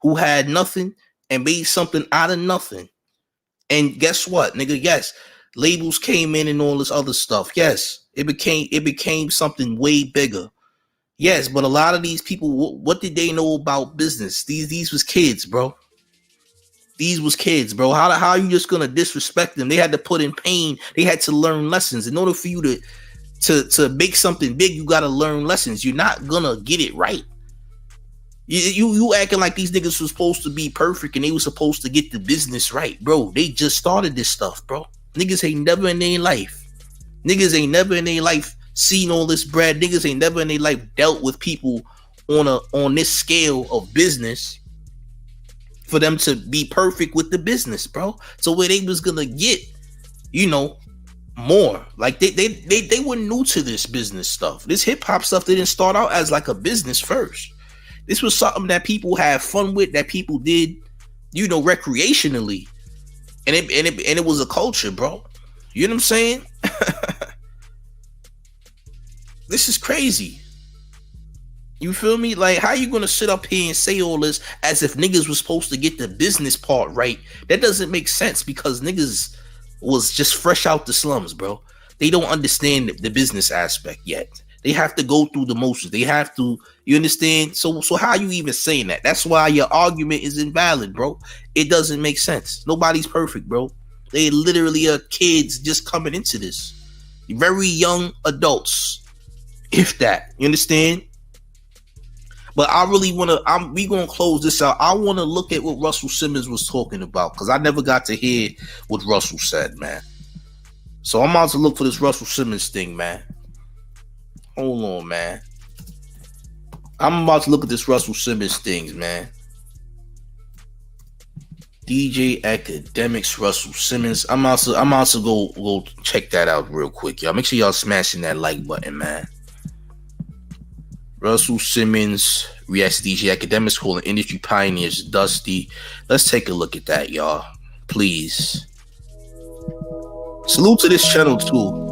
who had nothing and made something out of nothing. And guess what, nigga? Yes, labels came in and all this other stuff. Yes, it became something way bigger. Yes, but a lot of these people, what did they know about business? These was kids, bro. These was kids, bro. How are you just gonna disrespect them? They had to put in pain. They had to learn lessons. In order for you to make something big, you gotta learn lessons. You're not gonna get it right. You acting like these niggas were supposed to be perfect and they were supposed to get the business right, bro. They just started this stuff, bro. Niggas ain't never in their life. Niggas ain't never in their life seen all this bread. Niggas ain't never in their life dealt with people on this scale of business for them to be perfect with the business, bro. So where they was gonna get, more. Like they were new to this business stuff. This hip hop stuff didn't start out as like a business first. This was something that people had fun with, that people did, recreationally, and it was a culture, bro. You know what I'm saying? This is crazy. You feel me? Like, how you gonna sit up here and say all this as if niggas was supposed to get the business part right? That doesn't make sense because niggas was just fresh out the slums, bro. They don't understand the business aspect yet. They have to go through the motions. They have to, you understand? So how you even saying that? That's why your argument is invalid, bro. It doesn't make sense. Nobody's perfect, bro. They literally are kids just coming into this. Very young adults, if that. You understand? But I really we gonna close this out. I want to look at what Russell Simmons was talking about because I never got to hear what Russell said, man. So I'm about to look for this Russell Simmons thing, man. Hold on, man. I'm about to look at this Russell Simmons things, man. DJ Akademiks, Russell Simmons. I'm also go check that out real quick, y'all. Make sure y'all smashing that like button, man. Russell Simmons reacts to DJ Akademiks calling industry pioneers dusty. Let's take a look at that, y'all. Please. Salute to this channel too.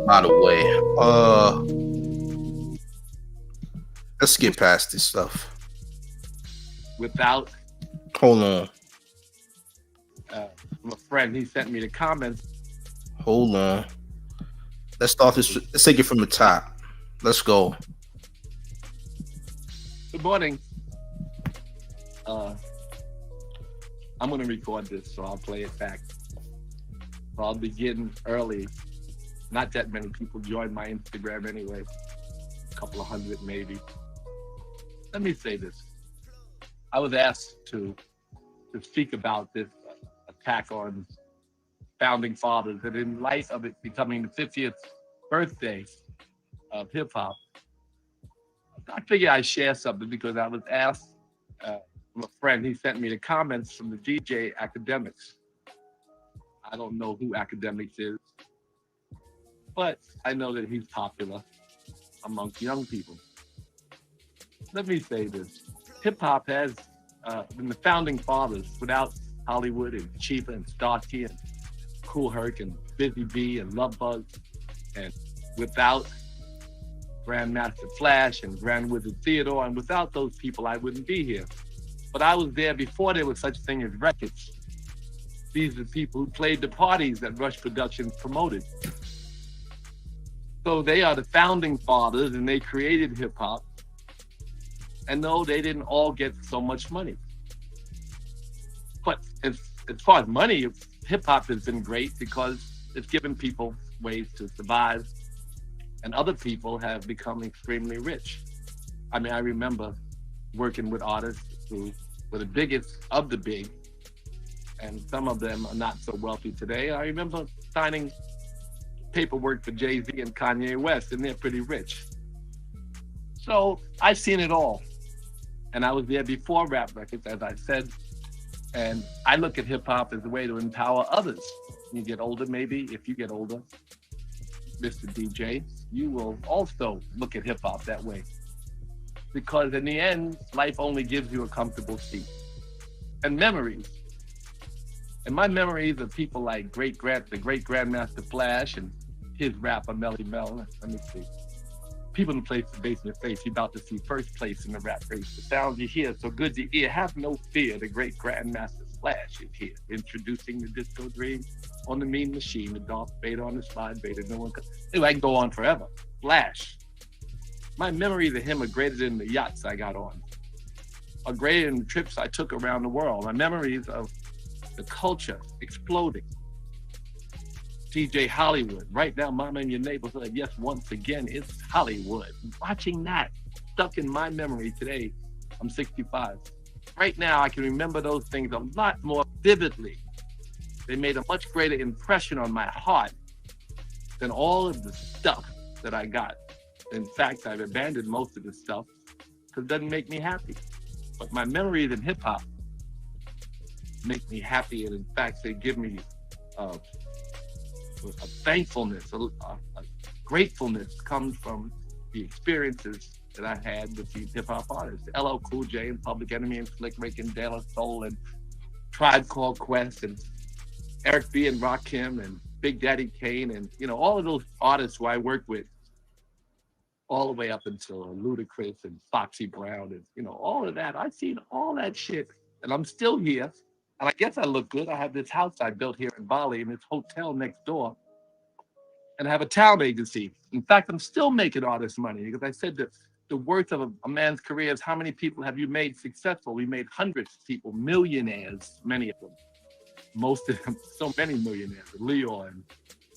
By the way, let's get past this stuff. Hold on. My friend, he sent me the comments. Hold on. Let's start this. Let's take it from the top. Let's go. Good morning. I'm going to record this, so I'll play it back. So I'll begin early. Not that many people joined my Instagram anyway. A couple of hundred maybe. Let me say this. I was asked to speak about this attack on founding fathers, and in light of it becoming the 50th birthday of hip hop, I figured I'd share something because I was asked from a friend. He sent me the comments from the DJ Akademiks. I don't know who Akademiks is, but I know that he's popular amongst young people. Let me say this. Hip hop has been the founding fathers without Hollywood and Chiba and Starkey and Kool Herc and Busy Bee and Love Bug, and without Grandmaster Flash and Grand Wizard Theodore, and without those people, I wouldn't be here. But I was there before there was such a thing as records. These are the people who played the parties that Rush Productions promoted. So they are the founding fathers, and they created hip hop. And no, they didn't all get so much money. But as far as money, hip hop has been great because it's given people ways to survive, and other people have become extremely rich. I mean, I remember working with artists who were the biggest of the big, and some of them are not so wealthy today. I remember signing paperwork for Jay-Z and Kanye West, and they're pretty rich. So I've seen it all. And I was there before rap records, as I said. And I look at hip hop as a way to empower others. When you get older, maybe, if you get older, Mr. DJ, you will also look at hip hop that way. Because in the end, life only gives you a comfortable seat. And memories. And my memories of people like the great Grandmaster Flash and his rapper Melly Mel. Let me see. People in place the bass in your face, you're about to see first place in the rap race. The sounds you hear so good to hear. Have no fear, the great Grandmaster Flash is here. Introducing the disco dream on the mean machine, the Darth Vader on the slide Vader. No one can. Anyway, I can go on forever. Flash. My memories of him are greater than the yachts I got on, are greater than the trips I took around the world. My memories of the culture exploding. DJ Hollywood, right now, Mama in Your Neighborhood. Yes, once again, it's Hollywood. Watching that stuck in my memory today. I'm 65. Right now, I can remember those things a lot more vividly. They made a much greater impression on my heart than all of the stuff that I got. In fact, I've abandoned most of the stuff because it doesn't make me happy. But my memories in hip hop make me happy, and in fact, they give me a thankfulness, a gratefulness comes from the experiences that I had with these hip hop artists, LL Cool J and Public Enemy and Slick Rick and De La Soul and Tribe Called Quest and Eric B and Rakim and Big Daddy Kane and, you know, all of those artists who I worked with all the way up until Ludacris and Foxy Brown and, you know, all of that. I've seen all that shit, and I'm still here. And I guess I look good. I have this house I built here in Bali and this hotel next door. And I have a talent agency. In fact, I'm still making artist money because I said that the worth of a man's career is how many people have you made successful? We made hundreds of people, millionaires, many of them. Most of them, so many millionaires. Leo and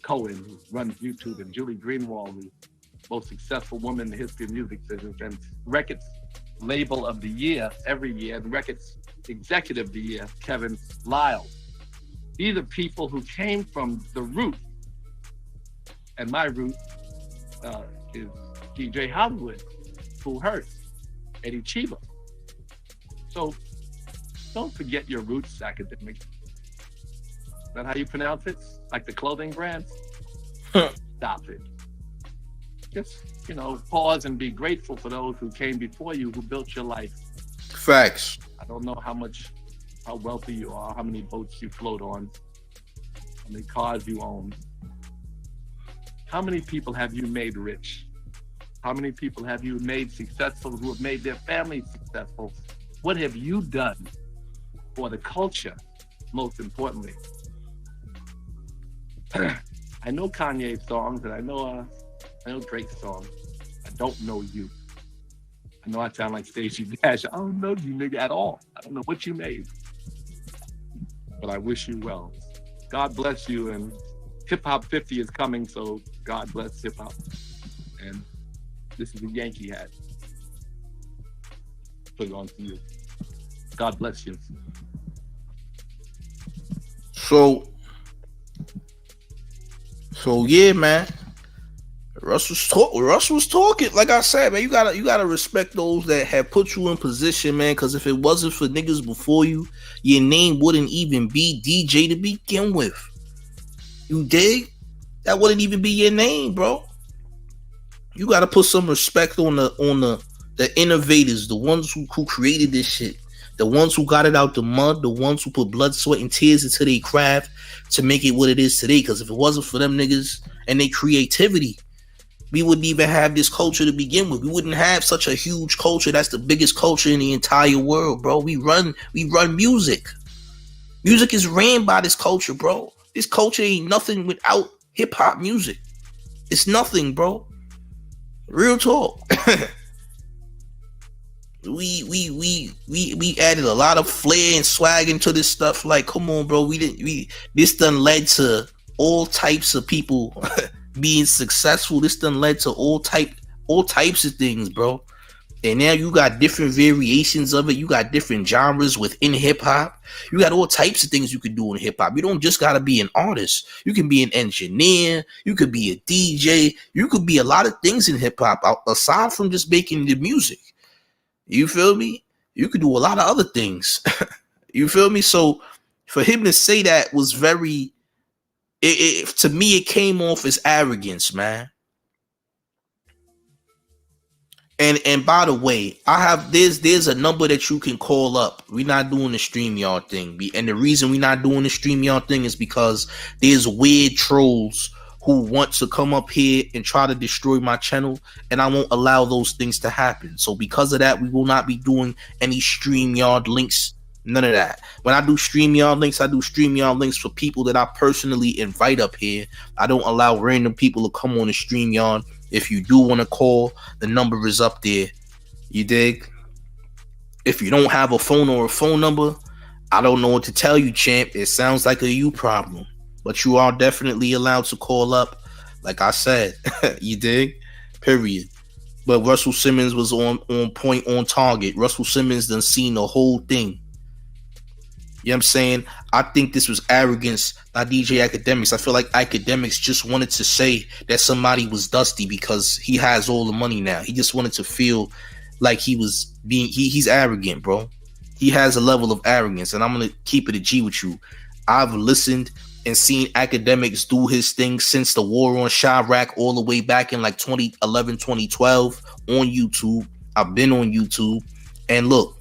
Cohen, who runs YouTube, and Julie Greenwald, the most successful woman in the history of music business, and Records Label of the Year every year, and Records Executive of the Year, Kevin Lyle. These are people who came from the root, and my root is DJ Hollywood, Kool Herc, Eddie Chiba. So don't forget your roots, Akademiks. Is that how you pronounce it? Like the clothing brand? Stop it. Just, you know, pause and be grateful for those who came before you, who built your life. Facts. I don't know how wealthy you are, how many boats you float on, how many cars you own. How many people have you made rich? How many people have you made successful who have made their families successful? What have you done for the culture, most importantly? I I know Kanye's songs and I know Drake's songs. I don't know you. I know I sound like Stacey Dash. I don't know you, nigga, at all. I don't know what you made. But I wish you well. God bless you, and Hip Hop 50 is coming, so God bless hip hop. And this is a Yankee hat. Put it on to you. God bless you. So yeah, man. Russ was talking. Like I said, man, you gotta respect those that have put you in position, man. Because if it wasn't for niggas before you, your name wouldn't even be DJ to begin with. You dig? That wouldn't even be your name, bro. You gotta put some respect on the innovators, the ones who created this shit, the ones who got it out the mud, the ones who put blood, sweat, and tears into their craft to make it what it is today. Because if it wasn't for them niggas and their creativity, we wouldn't even have this culture to begin with. We wouldn't have such a huge culture. That's the biggest culture in the entire world, bro. We run music. Music is ran by this culture, bro. This culture ain't nothing without hip hop music. It's nothing, bro. Real talk. We added a lot of flair and swag into this stuff. Like, come on, bro. This done led to all types of people being successful. This done led to all types of things, bro. And now you got different variations of it. You got different genres within hip hop. You got all types of things you can do in hip hop. You don't just gotta be an artist. You can be an engineer. You could be a DJ. You could be a lot of things in hip hop aside from just making the music. You feel me? You could do a lot of other things. You feel me? So for him to say that was very, to me, it came off as arrogance, man. And by the way, there's a number that you can call up. We're not doing the StreamYard thing. And the reason we're not doing the StreamYard thing is because there's weird trolls who want to come up here and try to destroy my channel, and I won't allow those things to happen. So because of that, we will not be doing any StreamYard links, none of that. When I do StreamYard links, I do StreamYard links for people that I personally invite up here. I don't allow random people to come on the StreamYard. If you do want to call, the number is up there. You dig? If you don't have a phone or a phone number, I don't know what to tell you, champ. It sounds like a you problem. But you are definitely allowed to call up, like I said. You dig? Period. But Russell Simmons was on point, on target. Russell Simmons done seen the whole thing. You know what I'm saying? I think this was arrogance by DJ Akademiks. I feel like Akademiks just wanted to say that somebody was dusty because he has all the money now. He just wanted to feel like he was being, he's arrogant, bro. He has a level of arrogance, and I'm going to keep it a G with you. I've listened and seen Akademiks do his thing since the war on Chirac all the way back in like 2011, 2012 on YouTube. I've been on YouTube, and look,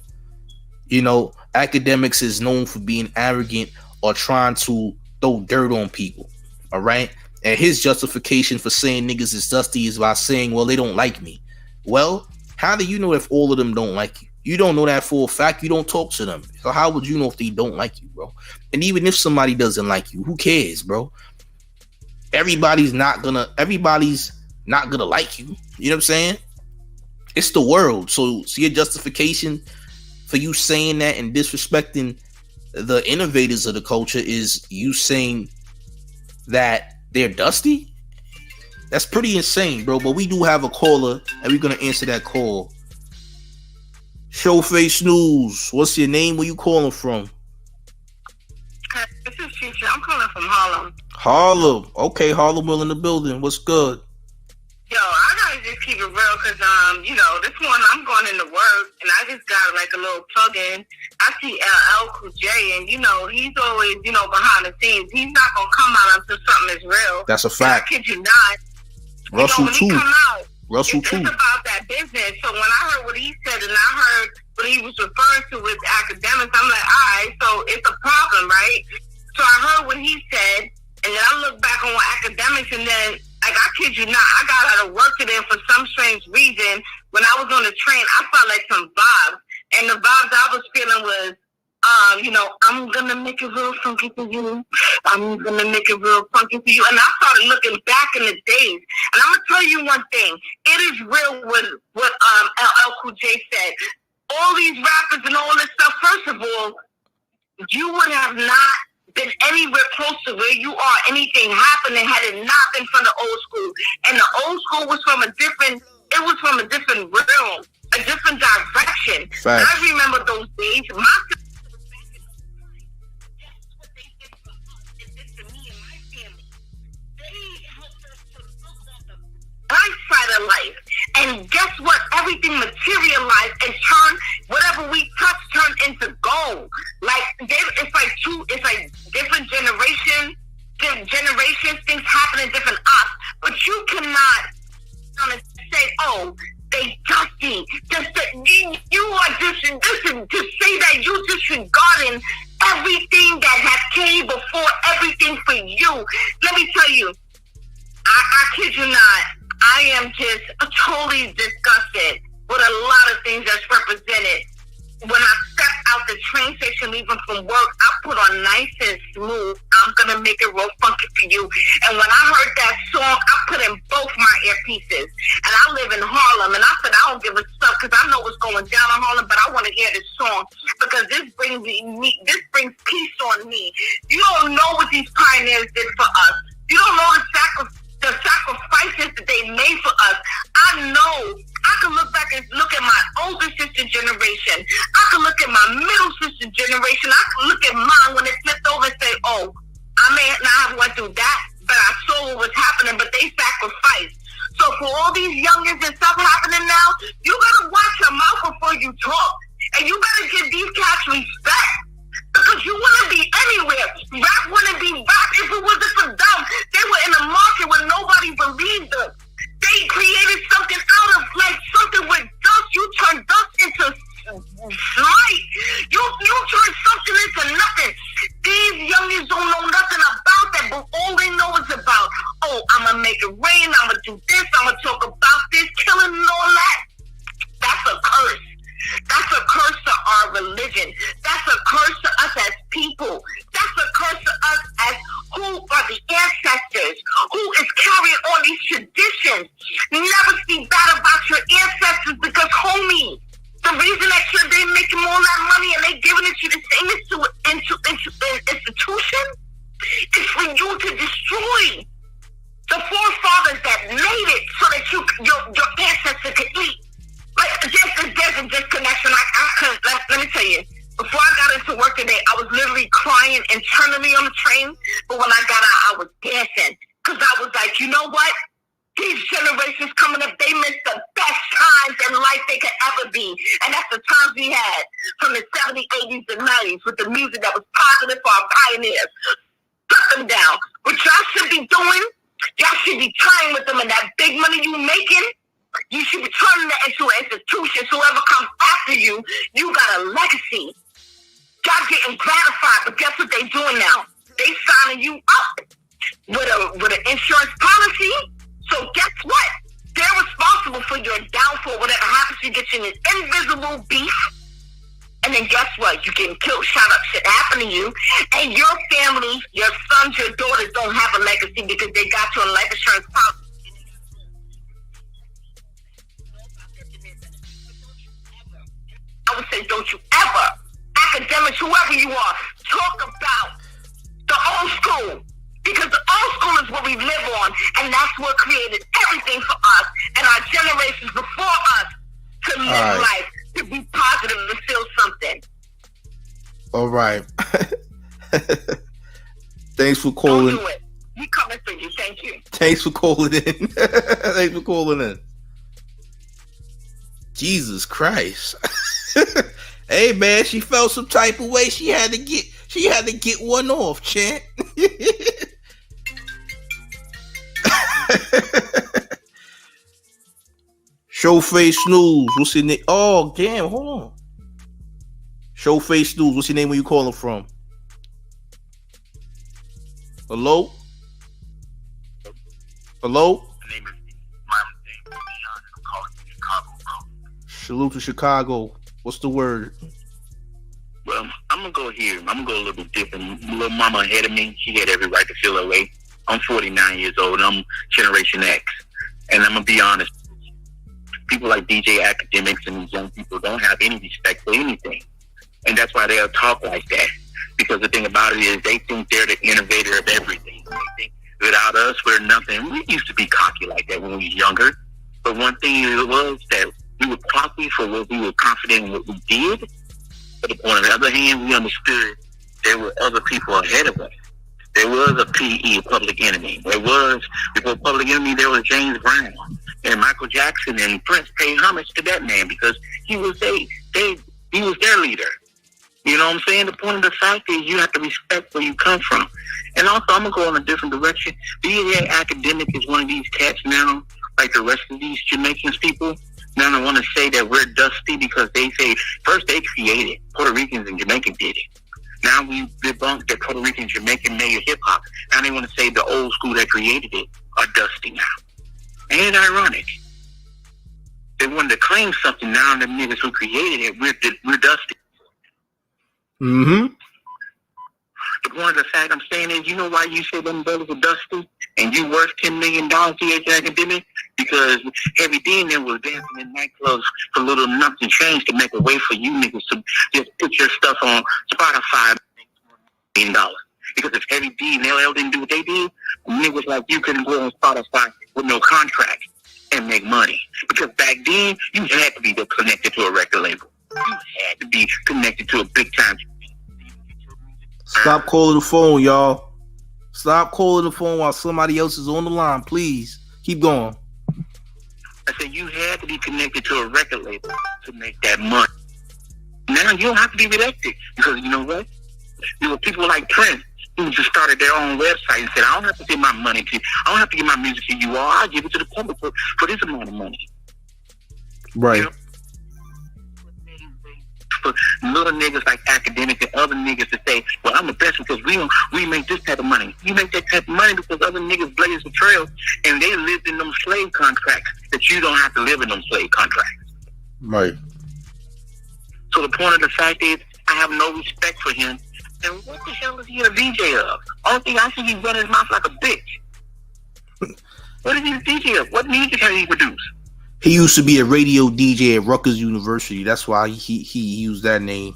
you know, Akademiks is known for being arrogant or trying to throw dirt on people. All right. And his justification for saying niggas is dusty is by saying, well, they don't like me. Well, how do you know if all of them don't like you? You don't know that for a fact. You don't talk to them. So how would you know if they don't like you, bro? And even if somebody doesn't like you, who cares, bro? Everybody's not gonna like you. You know what I'm saying? It's the world. So your justification for you saying that and disrespecting the innovators of the culture is you saying that they're dusty? That's pretty insane, bro. But we do have a caller, and we're gonna answer that call. Showface News. What's your name? Where you calling from? This is Future. I'm calling from Harlem. Harlem. Okay, Harlem will in the building. What's good? Yo, I gotta just keep it real because, you know, this morning I'm going into work and I just got like a little plug in. I see LL Cool J, and, you know, he's always, you know, behind the scenes. He's not gonna come out until something is real. That's a fact. And I kid you not. Russell too. Russell it's too. about that business. So when I heard what he said and I heard what he was referring to with Akademiks, I'm like, all right, so it's a problem, right? So I heard what he said, and then I looked back on what Akademiks, and then, like, I kid you not, I got out of work today for some strange reason. When I was on the train, I felt like some vibes, and the vibes I was feeling was, you know, I'm gonna make it real funky for you. I'm gonna make it real funky for you. And I started looking back in the days, and I'm gonna tell you one thing: it is real what LL Cool J said. All these rappers and all this stuff. First of all, you would have not been anywhere close to where you are. Anything happening had it not been from the old school, and the old school was from a different. It was from a different realm, a different direction. Facts. I remember those days. Side of life, and guess what? Everything materialized and turned whatever we touch turned into gold. Like it's like different generations, things happen in different ops, but you cannot say, oh, they dusty. You are just to say that you disregarding everything that has came before, everything for you. Let me tell you, I kid you not. I am just totally disgusted with a lot of things that's represented. When I step out the train station leaving from work, I put on Nice and Smooth. I'm going to make it real funky for you. And when I heard that song, I put in both my earpieces. And I live in Harlem. And I said, I don't give a fuck because I know what's going down in Harlem, but I want to hear this song because this brings peace on me. You don't know what these pioneers did for us. You don't know the sacrifices that they made for us. I know. I can look back and look at my older sister generation. I can look at my middle sister generation. I can look at mine when it flipped over and say, oh, I may not have went through that, but I saw what was happening, but they sacrificed. So for all these youngins and stuff happening now, you gotta watch your mouth before you talk. And you better give these cats respect. Because you wouldn't be anywhere. Rap wouldn't be rap if it wasn't for them. They were in a market where nobody believed them. They created something out of something with dust. You turn dust into light. You turn something into nothing. These youngins don't know nothing about that, but all they know is about, oh, I'm going to make it rain. I'm going to do this. I'm going to talk about this, killing and all that. That's a curse. That's a curse to our religion. That's a curse to us as people. That's a curse to us as who are the ancestors, who is carrying all these traditions. Never speak bad about your ancestors because, homie, the reason that they're making all that money and they giving it to the same institution is for you to destroy the forefathers that made it so that your ancestors could eat. Like, there's a disconnection. Let me tell you, before I got into work today, I was literally crying internally on the train. But when I got out, I was dancing. Because I was like, you know what? These generations coming up, they missed the best times in life they could ever be. And that's the times we had from the 70s, 80s, and 90s with the music that was positive for our pioneers. Put them down. What y'all should be doing, y'all should be tying with them, and that big money you making, you should be turning that into an institution. So whoever comes after you, you got a legacy. Y'all getting gratified, but guess what they doing now? They signing you up with an insurance policy. So guess what? They're responsible for your downfall. Whatever happens, you get in this invisible beef. And then guess what? You're getting killed, shot up, shit happen to you. And your family, your sons, your daughters don't have a legacy because they got you on life insurance policy. I would say, don't you ever, academics, whoever you are, talk about the old school. Because the old school is what we live on, and that's what created everything for us and our generations before us to live life, to be positive, to feel something. All right. Thanks for calling. Don't do it. We coming for you. Thank you. Thanks for calling in. Thanks for calling in. Jesus Christ. Hey man, she felt some type of way. She had to get one off, champ. Showface Snooze. What's your name? Oh, damn, hold on. Showface Snooze. What's your name? Where you calling from? Hello? Hello? My name is Dion, and I'm calling from Chicago, bro. Salute to Chicago. What's the word? Well, I'm gonna go here, I'm gonna go a little bit different. Little mama ahead of me, she had every right to feel her way. I'm 49 years old, and I'm Generation X. And I'm gonna be honest, people like DJ Akademiks and these young people don't have any respect for anything. And that's why they'll talk like that. Because the thing about it is they think they're the innovator of everything. They think without us, we're nothing. We used to be cocky like that when we was younger. But one thing it was that we were cocky for what we were confident in what we did. But on the other hand, we understood there were other people ahead of us. There was a PE, Public Enemy. There was, before Public Enemy, there was James Brown. And Michael Jackson and Prince paid homage to that man because he was he was their leader. You know what I'm saying? The point of the fact is you have to respect where you come from. And also, I'm going to go in a different direction. DJ Academic is one of these cats now, like the rest of these Jamaicans people. Now I want to say that we're dusty because they say, first they created, Puerto Ricans and Jamaicans did it. Now we debunked that Puerto Rican Jamaican made hip-hop. Now they want to say the old school that created it are dusty now. Ain't it ironic? They wanted to claim something now, and the niggas who created it, we're dusty. Mm-hmm. The point of the fact I'm saying is, you know why you say them brothers are dusty and you worth $10 million to Academic? Because every day in there was dancing in nightclubs for little nothing change to make a way for you niggas to just put your stuff on Spotify $1 million. Because if Heavy D and LL didn't do what they did, niggas like you couldn't go on Spotify with no contract and make money. Because back then, you had to be connected to a record label. You had to be connected to a big time. Stop calling the phone, y'all. Stop calling the phone while somebody else is on the line, please. Keep going. I said you had to be connected to a record label to make that money. Now you don't have to be connected because you know what? There were people like Prince who just started their own website and said, I don't have to give my money to you. I don't have to give my music to you all. I'll give it to the public for this amount of money. Right. You know? For little niggas like Academic and other niggas to say, well, I'm the best because we make this type of money. You make that type of money because other niggas blaze the trail and they lived in them slave contracts that you don't have to live in them slave contracts. Right. So the point of the fact is, I have no respect for him. And what the hell is he a DJ of? Only thing I see, he run his mouth like a bitch. What is he a DJ of? What music has he produced? He used to be a radio DJ at Rutgers University. That's why he used that name.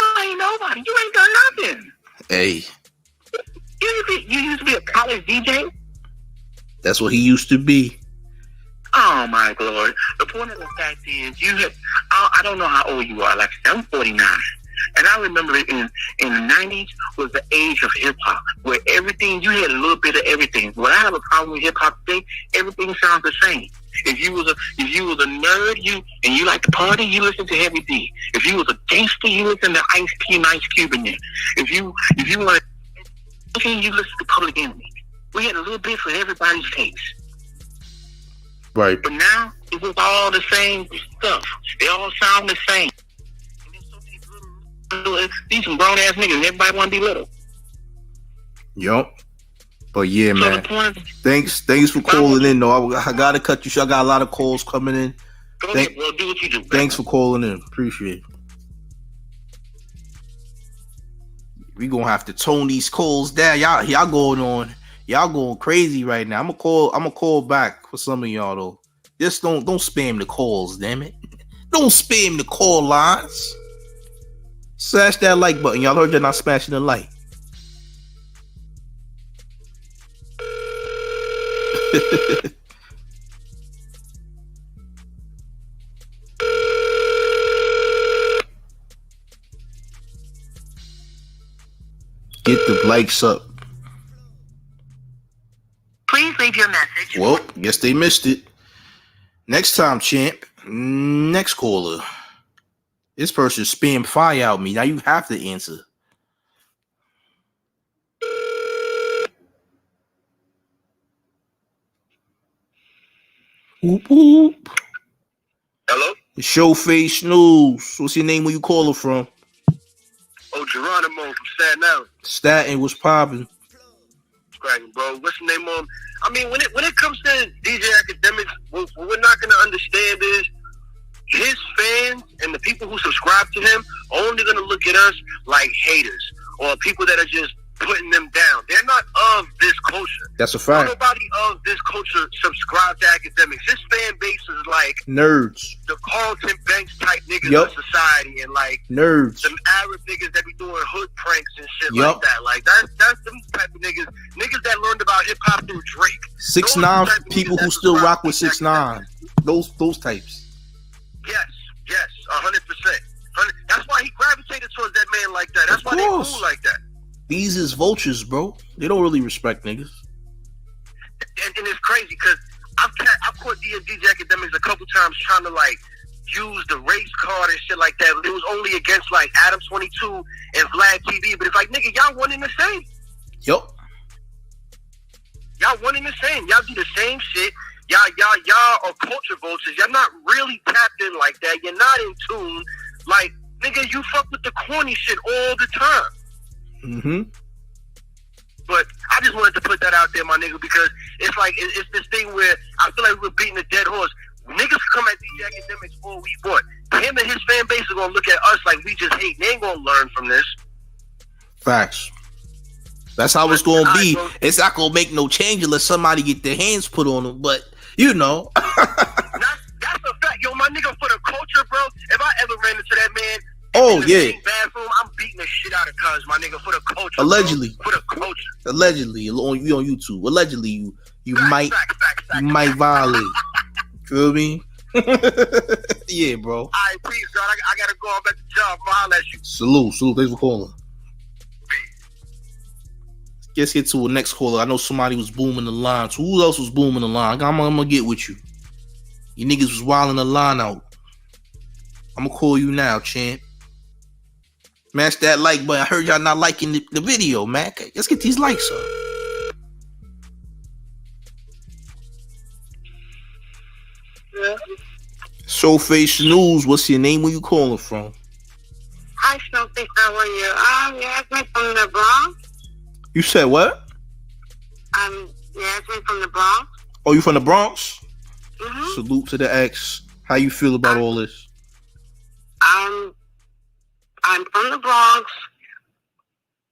I ain't nobody. You ain't done nothing. Hey. You used to be a college DJ? That's what he used to be. Oh my Lord. The point of the fact is, I don't know how old you are. Like, I'm 49. And I remember in the 90s was the age of hip-hop, where everything, you had a little bit of everything. When I have a problem with hip-hop today, everything sounds the same. If you was a nerd, and you like to party, you listen to Heavy D. If you was a gangster, you listen to Ice-T and Ice Cube in there. If you want to, you listen to Public Enemy. We had a little bit for everybody's taste. Right. But now, it was all the same stuff. They all sound the same. These some grown ass niggas. Everybody want to be little. Yup. But yeah, So man. Thanks for calling in. Though I gotta cut you. I got a lot of calls coming in. Go ahead, bro. Do what you do. Thanks for calling in. Appreciate it. We gonna have to tone these calls down. Y'all going on. Y'all going crazy right now. I'm gonna call back for some of y'all though. Just don't spam the calls, damn it. Don't spam the call lines. Smash that like button. Y'all heard that not smashing the like. Get the likes up. Please leave your message. Well, guess they missed it. Next time, champ. Next caller. This person spam fire out me. Now you have to answer. Whoop whoop. Hello? Showface News. What's your name? Where you calling from? Oh, Geronimo from Staten Island. Staten was popping. Cracking, bro. What's the name on? I mean, when it comes to DJ Academics, what we're not gonna understand is his fans and the people who subscribe to him are only going to look at us like haters or people that are just putting them down. They're not of this culture. That's a fact. Nobody of this culture subscribes to Akademiks. His fan base is like nerds, the Carlton Banks type niggas of society, and like nerds, some Arab niggas that be doing hood pranks and shit like that. Like that's them type of niggas that learned about hip hop through Drake. 6ix9ine, people who still rock with 6ix9ine. Those types. Yes, 100%. That's why he gravitated towards that man like that. That's why they cool like that. These is vultures, bro. They don't really respect niggas. And it's crazy because I've caught DJ Akademiks a couple times trying to like use the race card and shit like that. But it was only against like Adam 22 and Vlad TV. But it's like, nigga, y'all one in the same. Yup. Y'all one in the same. Y'all do the same shit. Y'all are culture vultures. Y'all not really tapped in like that. You're not in tune. Like, nigga, you fuck with the corny shit all the time. Mm-hmm. But I just wanted to put that out there, my nigga, because it's like it's this thing where I feel like we're beating a dead horse. Niggas come at DJ Akademiks all we want. Him and his fan base are gonna look at us like we just hate. They ain't gonna learn from this. Facts. That's how it's gonna be. It's not gonna make no change unless somebody get their hands put on them. But you know, that's a fact, yo, my nigga. For the culture, bro. If I ever ran into that man. Oh yeah. Bathroom, I'm beating the shit out of cuz, my nigga, for the culture. Allegedly. Bro. For the culture. Allegedly, you on YouTube. Allegedly, you might violate. Feel me? Yeah, bro. All right, peace, God. I gotta go. I'm at the job. I'll holler at you. Salute. Thanks for calling. Let's get to a next caller. I know somebody was booming the line. So who else was booming the line? I'm gonna get with you. You niggas was wilding the line out. I'm gonna call you now, champ. Smash that like button. I heard y'all not liking the video, man. Let's get these likes up. Yeah. Showface News. What's your name? Where you calling from? Hi, Snowflake. How are you? Yasmin from the Bronx. You said what? I'm Yasmin from the Bronx. Oh, you from the Bronx? Mm-hmm. Salute to the X. How you feel about all this? I'm from the Bronx.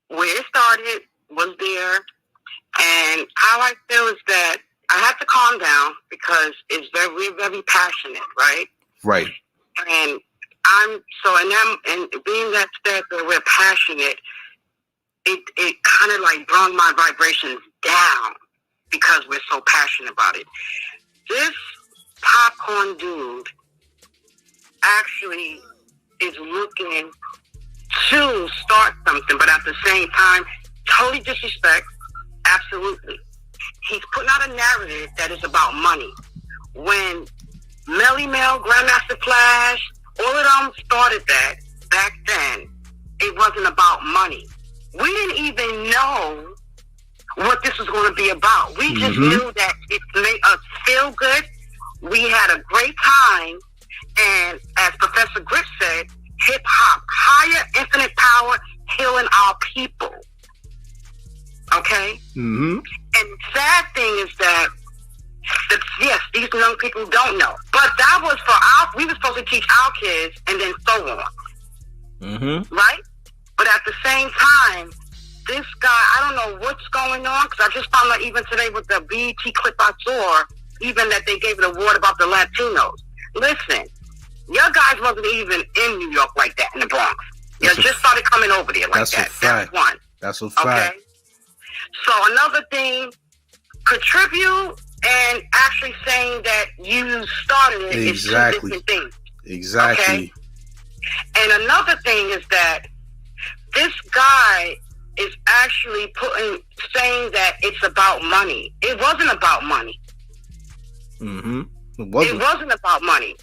Where it started was there, and how I feel is that I have to calm down because it's very, very passionate, right? Right. And being that we're passionate, it kind of like brought my vibrations down because we're so passionate about it. This popcorn dude actually is looking to start something, but at the same time, totally disrespect. Absolutely. He's putting out a narrative that is about money. When Melly Mel, Grandmaster Flash, all of them started that back then, it wasn't about money. We didn't even know what this was going to be about. We just knew that it made us feel good. We had a great time. And as Professor Grip said, hip-hop, higher infinite power, healing our people. Okay? Mm-hmm. And the sad thing is that, yes, these young people don't know. But that was we were supposed to teach our kids and then so on. Mm-hmm. Right? But at the same time, this guy, I don't know what's going on, because I just found out even today with the BET clip I saw, even that they gave an award about the Latinos. Listen, your guys wasn't even in New York like that in the Bronx. You just started coming over there like that. That's one. That's a fact. Okay? So another thing, contribute and actually saying that you started it is two different things. Exactly. Okay? And another thing is that this guy is actually saying that it's about money. It wasn't about money. Mm-hmm. It wasn't about money.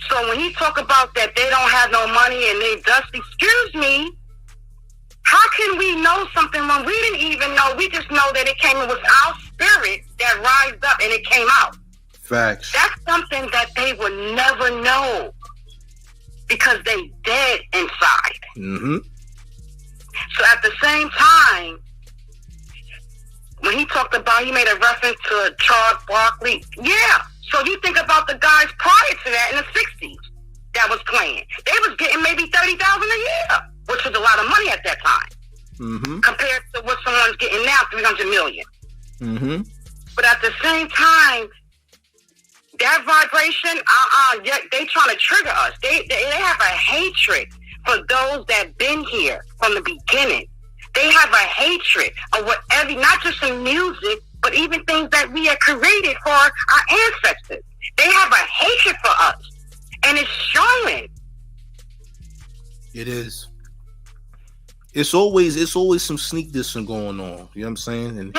So when he talk about that they don't have no money and they dusty, excuse me, how can we know something when we didn't even know? We just know that it came in with our spirit that rised up and it came out. Facts. That's something that they would never know because they dead inside. Mm-hmm. So at the same time, when he talked about, he made a reference to Charles Barkley. Yeah, So you think about the guys prior to that in the 60s that was playing. They was getting maybe $30,000 a year, which was a lot of money at that time. Mm-hmm. Compared to what someone's getting now, $300 million. Mm-hmm. But at the same time, that vibration, they trying to trigger us. They have a hatred for those that been here from the beginning. They have a hatred of whatever, not just in music, but even things that we have created for our ancestors. They have a hatred for us, and it's showing. It is. It's always some sneak dissing going on. You know what I'm saying? And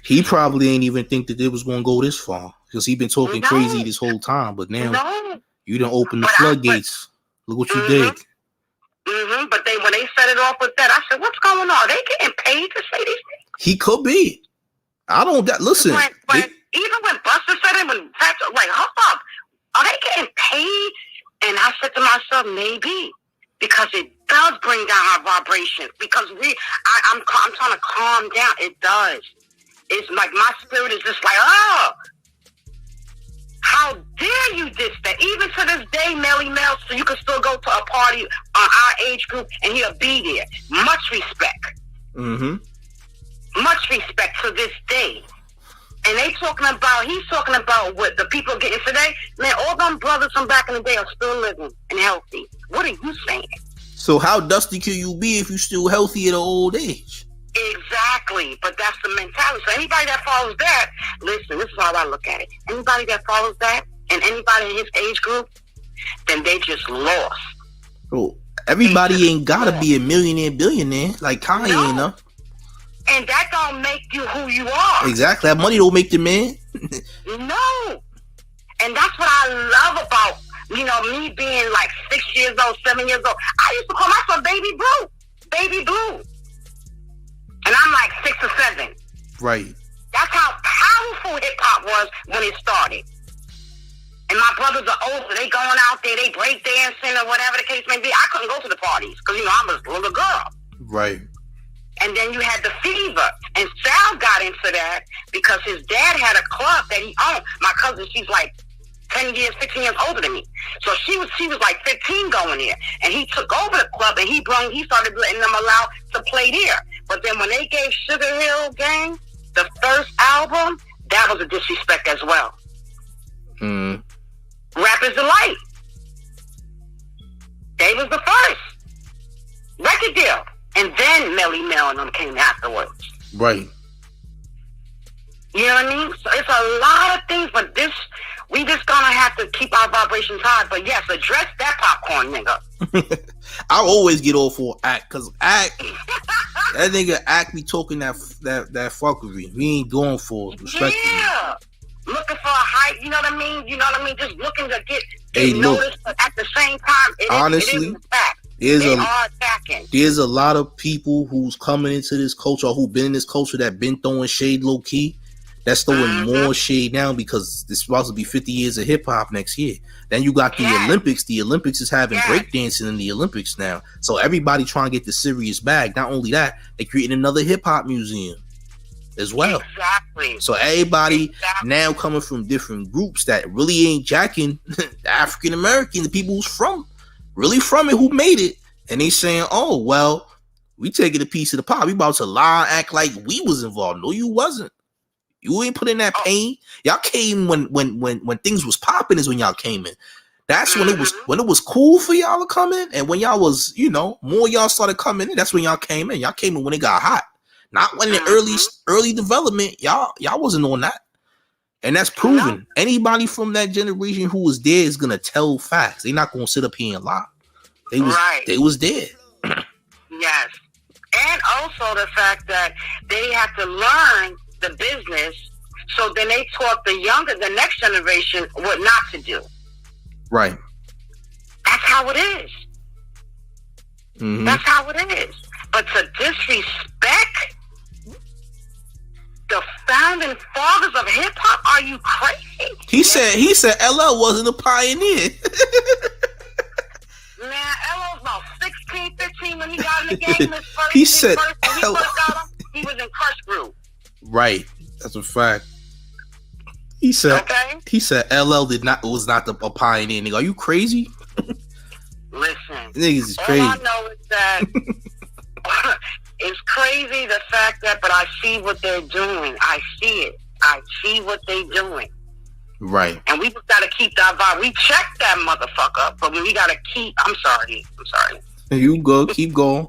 he probably ain't even think that it was going to go this far because he been talking crazy this whole time. But now you done opened the floodgates. Look what you did. Mm-hmm. But when they set it off with that, I said, "What's going on? Are they getting paid to say these things?" He could be. I don't. Listen. Even when Buster said it, when Patrick, like, hold up, are they getting paid? And I said to myself, maybe, because it does bring down our vibration. Because I'm trying to calm down. It does. It's like my spirit is just like, oh, how dare you diss that? Even to this day, Melly Mel, so you can still go to a party on our age group and he'll be there. Much respect. Mm-hmm. Much respect to this day. And he's talking about what the people getting today. Man, all them brothers from back in the day are still living and healthy. What are you saying? So how dusty can you be if you're still healthy at an old age? Exactly. But that's the mentality. So anybody that follows that, listen, this is how I look at it. Anybody that follows that and anybody in his age group, then they just lost. Bro, everybody ain't gotta be a millionaire, billionaire like Kanye, no. And that don't make you who you are. Exactly. That money don't make the man. No. And that's what I love about, me being like 6 years old, 7 years old. I used to call myself Baby Blue. Baby Blue. And I'm like 6 or 7. Right. That's how powerful hip-hop was when it started. And my brothers are older. They going out there, they break dancing or whatever the case may be. I couldn't go to the parties because, I was a little girl. Right. And then you had the fever. And Sal got into that because his dad had a club that he owned. My cousin, she's like 10 years, 15 years older than me. So she was like 15 going there. And he took over the club and he started letting them allow to play there. But then when they gave Sugar Hill Gang the first album, that was a disrespect as well. Mm. Rappers Delight. They was the first record deal. And then Melly Mel and them came afterwards. Right. You know what I mean? So it's a lot of things, but we just gonna have to keep our vibrations high. But yes, address that popcorn nigga. I always get all for Act, cause Act, that nigga Act be talking that fuckery. We ain't going for it, respectfully. Yeah. Looking for a hype, you know what I mean? Just looking to get look, noticed, but at the same time, honestly, it is attack. There's a lot of people who's coming into this culture or who been in this culture that been throwing shade low key. That's throwing more shade now because this is supposed to be 50 years of hip hop next year. Then you got the Olympics. The Olympics is having breakdancing in the Olympics now. So everybody trying to get the serious bag. Not only that, they creating another hip hop museum as well. Exactly. So everybody now coming from different groups that really ain't jacking the African American, the people who's really from it, who made it, and they saying, "Oh well, we taking a piece of the pie. We about to lie, act like we was involved." No, you wasn't. You ain't put in that pain. Y'all came when things was popping is when y'all came in. That's when it was cool for y'all to come in, and when y'all was more y'all started coming in. That's when y'all came in. Y'all came in when it got hot, not when the early development. Y'all wasn't on that, and that's proven. Anybody from that generation who was there is gonna tell facts. They not gonna sit up here and lie. They was there. Yes, and also the fact that they have to learn the business, so then they taught the next generation what not to do. Right. That's how it is. Mm-hmm. That's how it is. But to disrespect the founding fathers of hip hop, are you crazy? He said LL wasn't a pioneer. Man, LL was about 16, 15 when he got in the game. He said he was in Crush Group. Right, that's a fact. He said LL was not a pioneer. Nigga, are you crazy? Listen, Niggas is crazy. All I know is that it's crazy the fact that, but I see what they're doing. I see it. I see what they're doing. Right. And we just gotta keep that vibe. We check that motherfucker, but we gotta keep. I'm sorry. You go, keep going.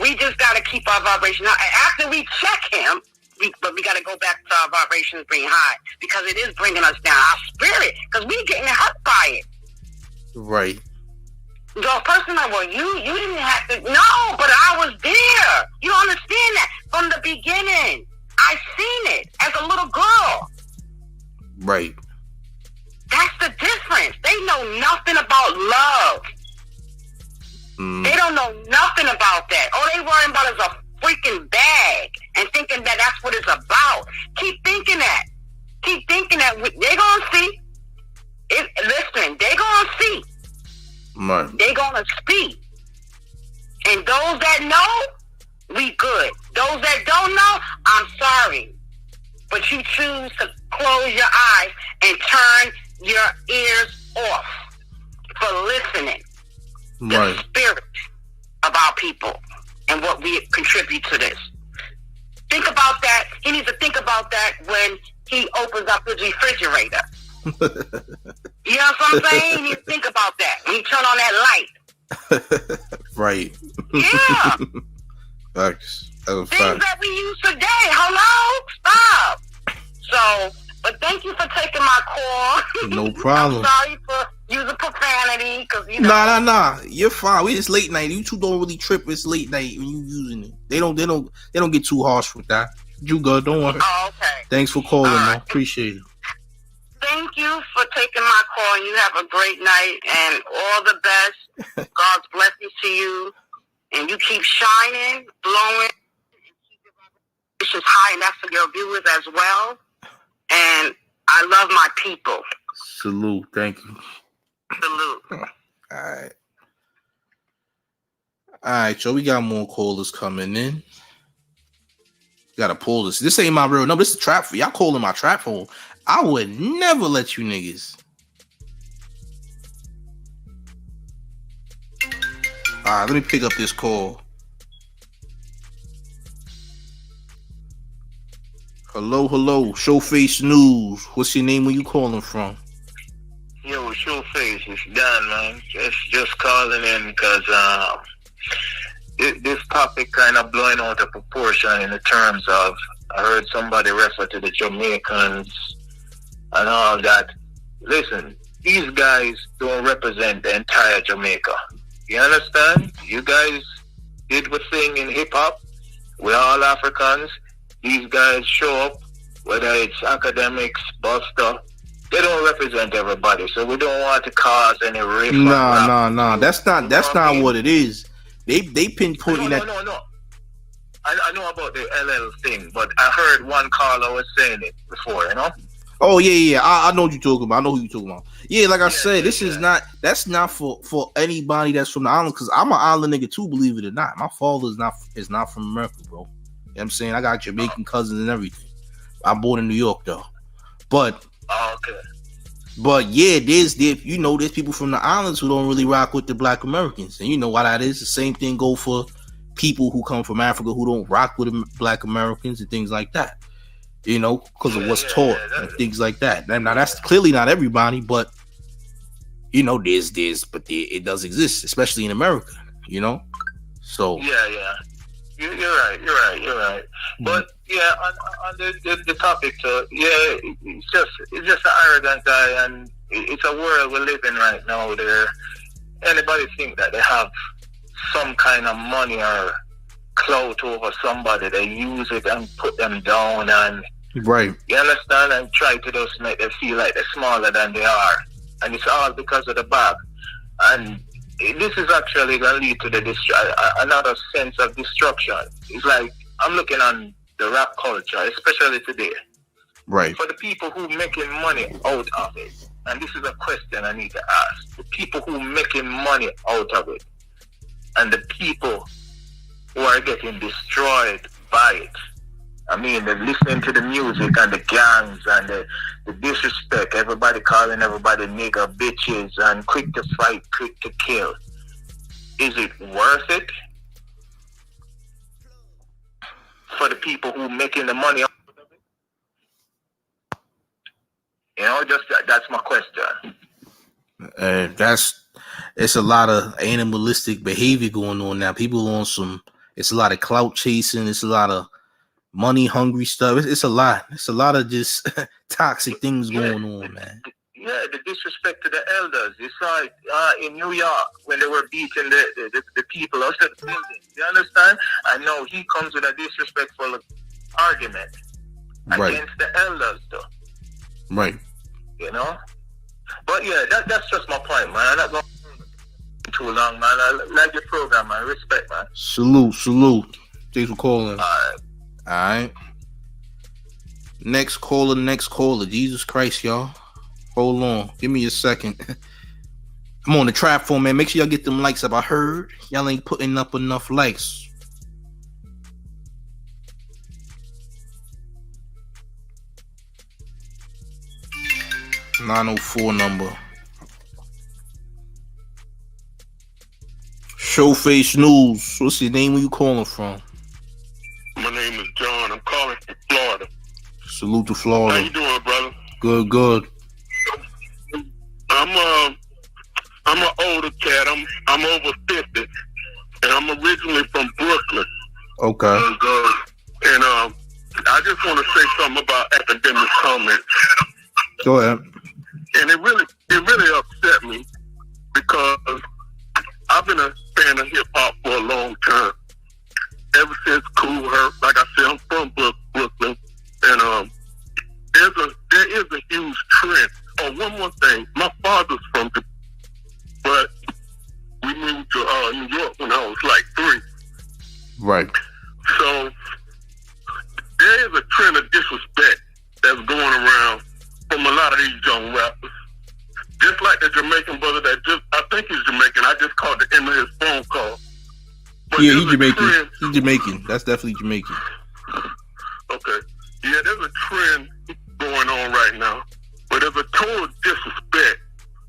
We just gotta keep our vibration high. After we check him, but we gotta go back to our vibrations being high because it is bringing us down. Our spirit, because we're getting hurt by it. Right. The person like, well, you didn't have to. No, but I was there. You don't understand that from the beginning. I seen it as a little girl. Right. That's the difference. They know nothing about love. They don't know nothing about that. All they worrying about is a freaking bag and thinking that that's what it's about. Keep thinking that. Keep thinking that. They're going to see. Listen, they're going to see. Right. They're going to speak. And those that know, we good. Those that don't know, I'm sorry. But you choose to close your eyes and turn your ears off for listening. Right. The spirit of our people and what we contribute to this. Think about that. He needs to think about that when he opens up his refrigerator. You know what I'm saying? He needs to think about that when he turn on that light. Right. Yeah. Facts. Things that we use today. Hello? Stop. So, but thank you for taking my call. No problem. I'm sorry for using profanity because you know. Nah. You're fine. We just late night. You two don't really trip. It's late night when you using it. They don't get too harsh with that. You good? Don't worry. Oh, okay. Thanks for calling, man. Appreciate it. Thank you for taking my call. And you have a great night and all the best. God's blessings to you, and you keep shining, glowing, and keep your vibrations high, and that's for your viewers as well. And I love my people. Salute. Thank you. Salute. All right, so we got more callers coming in. Gotta pull this. This ain't my real number. This is a trap phone. Y'all calling my trap phone. I would never let you niggas. All right, let me pick up this call. Hello. Showface News. What's your name? Where you calling from? Yo, Showface, it's Dan, man. Just calling in because this topic kind of blowing out of proportion in the terms of, I heard somebody refer to the Jamaicans and all that. Listen, these guys don't represent the entire Jamaica. You understand? You guys did what thing in hip-hop. We're all Africans. These guys show up, whether it's Akademiks, Buster. They don't represent everybody, so we don't want to cause any rift. Nah. That's not what it is. They pinpointing that. No. I know about the LL thing, but I heard one caller was saying it before, you know? Oh yeah. I know what you're talking about. I know who you're talking about. Yeah, like I said, this is not. That's not for anybody that's from the island. Because I'm an island nigga too, believe it or not. My father is not from America, bro. You know what I'm saying? I got Jamaican cousins and everything. I'm born in New York though, but. Oh, okay. But yeah, there's people from the islands who don't really rock with the Black Americans, and you know why that is. The same thing go for people who come from Africa who don't rock with Black Americans and things like that. You know, because of what's taught and things like that. Now that's clearly not everybody, but you know, it does exist, especially in America. You know, so yeah. You're right. But yeah, on the topic, so yeah, it's just an arrogant guy, and it's a world we live in right now. There, anybody think that they have some kind of money or clout over somebody, they use it and put them down, and right. You understand, and try to just make them feel like they're smaller than they are, and it's all because of the bag. And this is actually going to lead to another sense of destruction. It's like, I'm looking on the rap culture, especially today. Right. For the people who making money out of it, and this is a question I need to ask, the people who making money out of it, and the people who are getting destroyed by it, I mean, they're listening to the music and the gangs and the disrespect. Everybody calling everybody nigger, bitches, and quick to fight, quick to kill. Is it worth it for the people who making the money? You know, just that's my question. It's a lot of animalistic behavior going on now. People on some. It's a lot of clout chasing. It's a lot of money hungry stuff. It's a lot. It's a lot of just toxic things going on, man. Yeah, the disrespect to the elders. You saw it in New York when they were beating the people outside the building. You understand? I know he comes with a disrespectful argument against the elders, though. Right. You know? But yeah, that's just my point, man. I'm not going too long, man. I like your program, man. Respect, man. Salute. Thanks for calling. All right. Next caller. Jesus Christ, y'all. Hold on. Give me a second. I'm on the trap phone, man. Make sure y'all get them likes up. I heard y'all ain't putting up enough likes. $904 number. Showface News. What's your name? Where you calling from? My name is John. I'm calling from Florida. Salute to Florida. How you doing, brother? Good. I'm an older cat. I'm over 50, and I'm originally from Brooklyn. Okay. And I just want to say something about Akademiks' comments. Go ahead. And it really upset me because I've been a fan of hip hop for a long time. Ever since Cool Herc, like I said, I'm from Brooklyn, and there is a huge trend. Oh, one more thing. My father's from the, but we moved to New York when I was like 3. Right. So there is a trend of disrespect that's going around from a lot of these young rappers. Just like the Jamaican brother I think he's Jamaican. I just called the end of his phone call. But yeah, he's Jamaican. He's Jamaican. That's definitely Jamaican. Okay. Yeah, there's a trend going on right now. But there's a total disrespect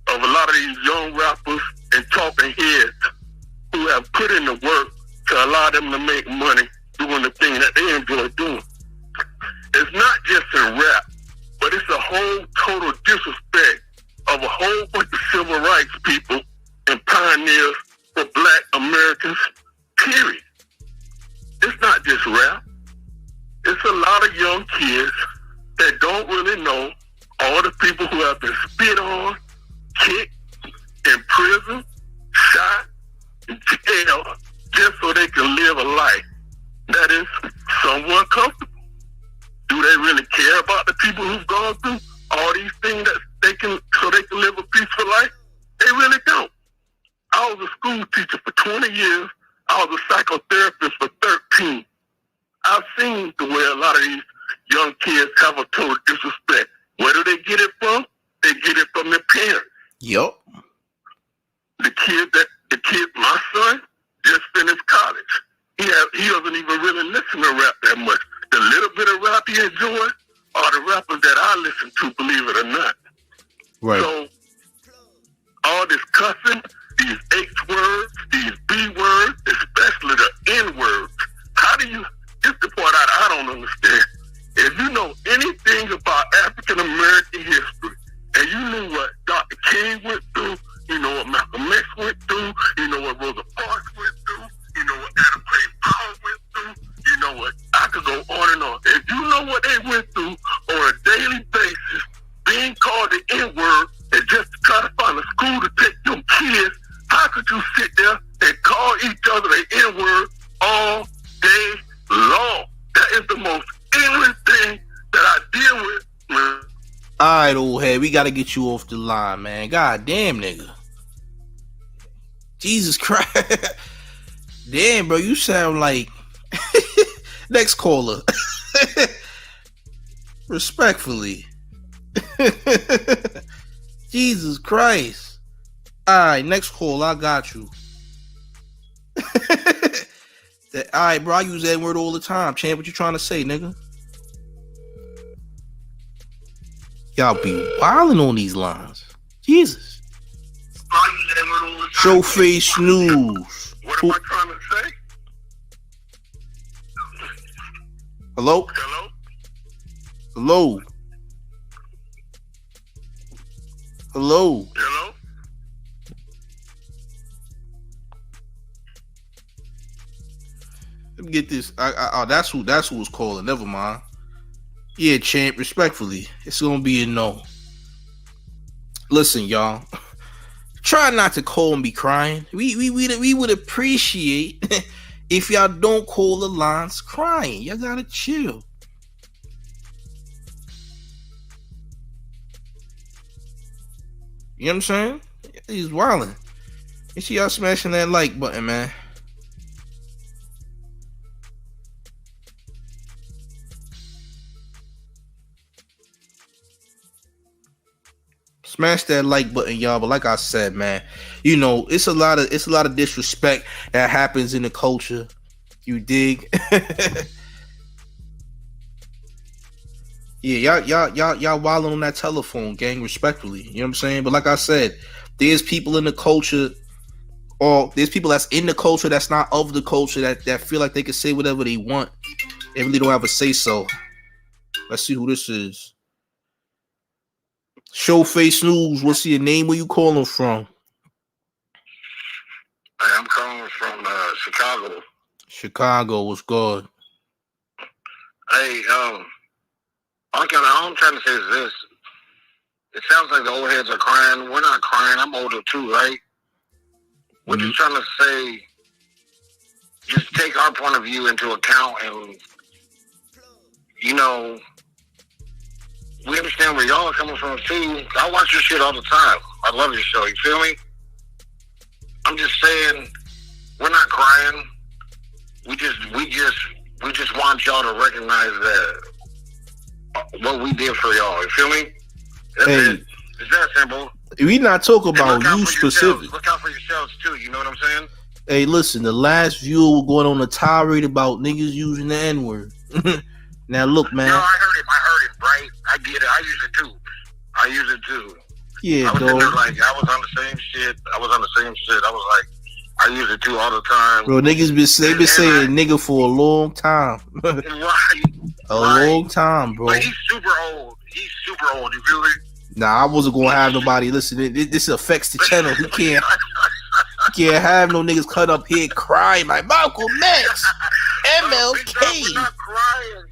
of a lot of these young rappers and talking heads who have put in the work to allow them to make money doing the thing that they enjoy doing. It's not just in rap, but it's a whole total disrespect of a whole bunch of civil rights people and pioneers for Black Americans, period. It's not just rap. It's a lot of young kids that don't really know all the people who have been spit on, kicked, in prison, shot, in jail, just so they can live a life that is somewhat comfortable. Do they really care about the people who've gone through all these things that they can live a peaceful life? They really don't. I was a school teacher for 20 years. I was a psychotherapist for 13. I've seen the way a lot of these young kids have a total disrespect. Where do they get it from? They get it from their parents. Yup. The kid, my son, just finished college. He doesn't even really listen to rap that much. The little bit of rap he enjoys are the rappers that I listen to, believe it or not. Right. So all this cussing, these H words, these B words, especially the N words. This is the part I don't understand. If you know anything about African American history, and you knew what Dr. King went through, you know what Malcolm X went through, you know what Rosa Parks went through, you know what Adam Clayton Powell went through, you know what, I could go on and on. If you know what they went through on a daily basis, being called the N-word, and just to try to find a school to take them kids, how could you sit there and call each other the N-word all day long? That is the most ignorant thing that I deal with, man. All right, old head. We got to get you off the line, man. God damn, nigga. Jesus Christ. Damn, bro. You sound like... Next caller. Respectfully. Jesus Christ. All right, next call. I got you. All right, bro. I use that word all the time. Champ, what you trying to say, nigga? Y'all be wilding on these lines. Jesus. Showface News. What am I trying to say? Hello? Hello? Hello? Hello? Hello? Let me get this. That's who was calling. Never mind. Yeah, champ, respectfully, it's gonna be a no. Listen, y'all. Try not to call me crying. We would appreciate if y'all don't call the lines crying. Y'all gotta chill. You know what I'm saying? He's wilding. You see y'all smashing that like button, man. Smash that like button, y'all. But like I said, man, you know, it's a lot of disrespect that happens in the culture. You dig? Yeah, y'all wilding on that telephone, gang, respectfully. You know what I'm saying? But like I said, there's people in the culture, or there's people that's in the culture that's not of the culture that feel like they can say whatever they want. They really don't have a say so. Let's see who this is. Showface News, what's your name? Where you calling from? I'm calling from Chicago. Chicago, what's good? Hey, all I'm trying to say is this. It sounds like the old heads are crying. We're not crying. I'm older too, right? We're just trying to say, just take our point of view into account, and, you know, we understand where y'all are coming from too. I watch your shit all the time. I love your show. You feel me? I'm just saying, we're not crying. We just want y'all to recognize that what we did for y'all. You feel me? That's it. It's that simple. We not talking about you specific. Look out for yourselves too. You know what I'm saying? Hey, listen. The last viewer was going on a tirade about niggas using the N-word. Now look, man. No, I heard it, right? I get it. I use it too. Yeah, I was dog. there, like, I was on the same shit. I was like, I use it too all the time. Bro, niggas been saying nigga for a long time. Long time, bro. But he's super old. You feel me? Nah, I wasn't gonna have nobody listen. This affects the channel. He can't have no niggas cut up here crying like Malcolm X, MLK. He's not crying.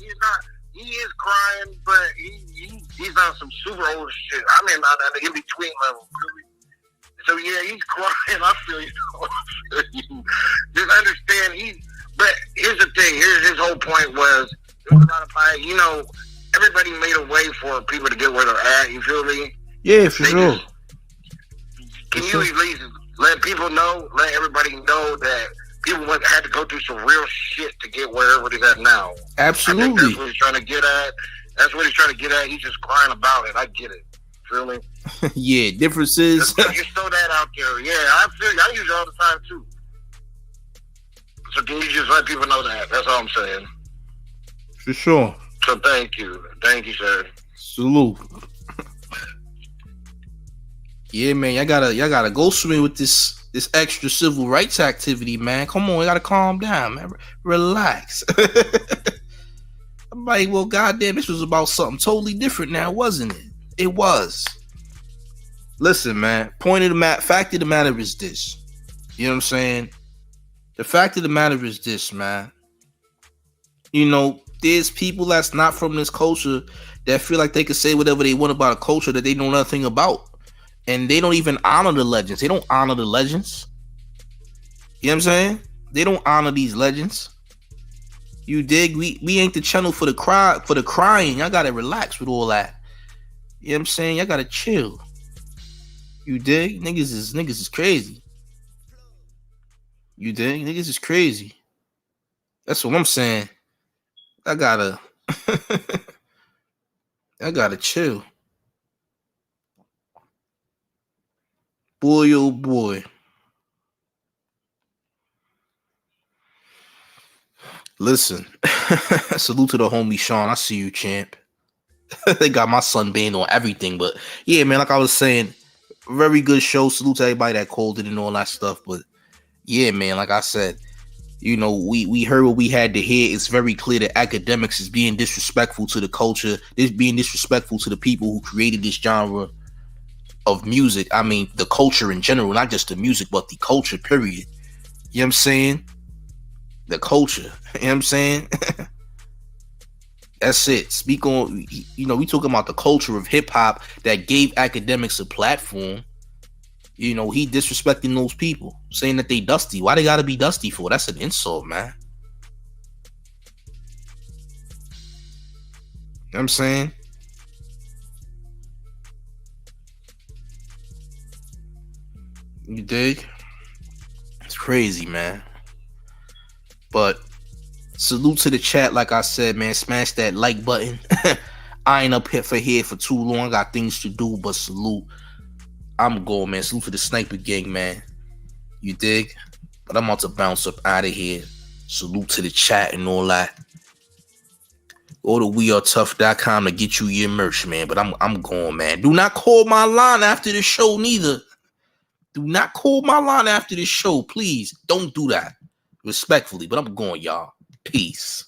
He is crying, but he's on some super old shit. I mean, on the in between level, really. So yeah, he's crying. I feel you. Just understand but here's the thing. Here's his whole point was, it was not a fight. You know, everybody made a way for people to get where they're at. You feel me? Yeah, for sure. Can you at least let people know, let everybody know that people had to go through some real shit to get where everybody's at now? Absolutely. I think that's what he's trying to get at. He's just crying about it. I get it. Feel me? Yeah, differences. Just throw that out there. Yeah, I feel you. I use it all the time too. So can you just let people know that? That's all I'm saying. For sure. So thank you, sir. Salute. Yeah, man, y'all gotta go swimming with this extra civil rights activity, man. Come on, you gotta calm down, man. Relax. I'm like, well, goddamn, this was about something totally different now, wasn't it? It was. Listen, man. Fact of the matter is this. You know what I'm saying? The fact of the matter is this, man. You know, there's people that's not from this culture that feel like they can say whatever they want about a culture that they know nothing about. And they don't even honor the legends. They don't honor the legends. You know what I'm saying? They don't honor these legends. You dig? We ain't the channel for the crying. Y'all gotta relax with all that. You know what I'm saying? Y'all gotta chill. You dig? Niggas is crazy. You dig? Niggas is crazy. That's what I'm saying. I gotta chill. Boy, oh boy. Listen. Salute to the homie Sean. I see you, champ. They got my son banned on everything. But yeah, man, like I was saying, very good show. Salute to everybody that called it and all that stuff. But yeah, man, like I said, you know, we heard what we had to hear. It's very clear that Akademiks is being disrespectful to the culture. This being disrespectful to the people who created this genre of music. I mean, the culture in general, not just the music, but the culture, period. You know what I'm saying? The culture. You know what I'm saying? That's it. Speak on, you know, we talking about the culture of hip hop that gave Akademiks a platform. You know, he disrespecting those people, saying that they dusty. Why they gotta be dusty for? That's an insult, man. You know what I'm saying? You dig? It's crazy, man. But salute to the chat, like I said, man. Smash that like button. I ain't up here for too long. Got things to do, but salute. I'm going, man. Salute to the sniper gang, man. You dig? But I'm about to bounce up out of here. Salute to the chat and all that. Go to wearetough.com to get you your merch, man. But I'm going, man. Do not call my line after the show, neither. Do not call my line after this show, please. Don't do that. Respectfully, but I'm going, y'all. Peace.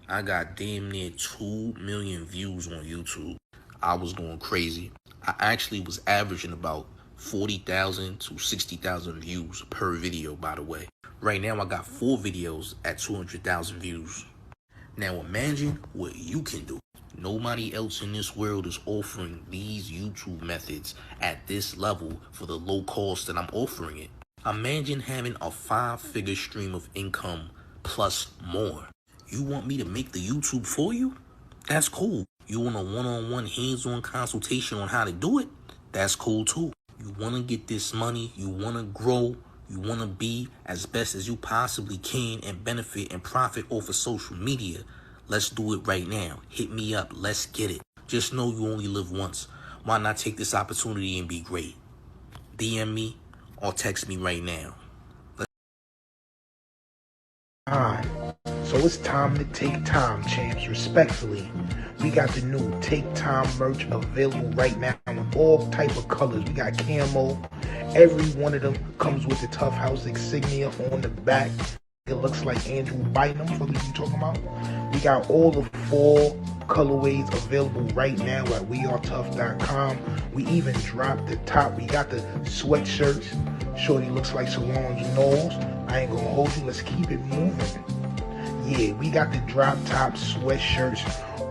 I got damn near 2 million views on YouTube. I was going crazy. I actually was averaging about 40,000 to 60,000 views per video, by the way. Right now, I got 4 videos at 200,000 views. Now, imagine what you can do. Nobody else in this world is offering these YouTube methods at this level for the low cost that I'm offering it. Imagine having a 5-figure stream of income plus more. You want me to make the YouTube for you? That's cool. You want a one-on-one hands-on consultation on how to do it? That's cool too. You want to get this money, you want to grow, you want to be as best as you possibly can and benefit and profit off of social media. Let's do it right now. Hit me up. Let's get it. Just know you only live once. Why not take this opportunity and be great? DM me or text me right now. Alright, so it's time to take time, champs. Respectfully, we got the new Take Time merch available right now in all type of colors. We got camo. Every one of them comes with the Tough House insignia on the back. It looks like Andrew Bynum, for what you talking about. We got all of 4 colorways available right now at wearetough.com. We even dropped the top. We got the sweatshirts. Shorty looks like Solange Knowles. I ain't gonna hold you. Let's keep it moving. Yeah, we got the drop top sweatshirts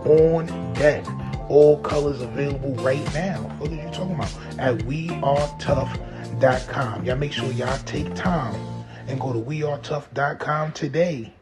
on deck. All colors available right now. What are you talking about? At wearetough.com. Y'all make sure y'all take time and go to wearetough.com today.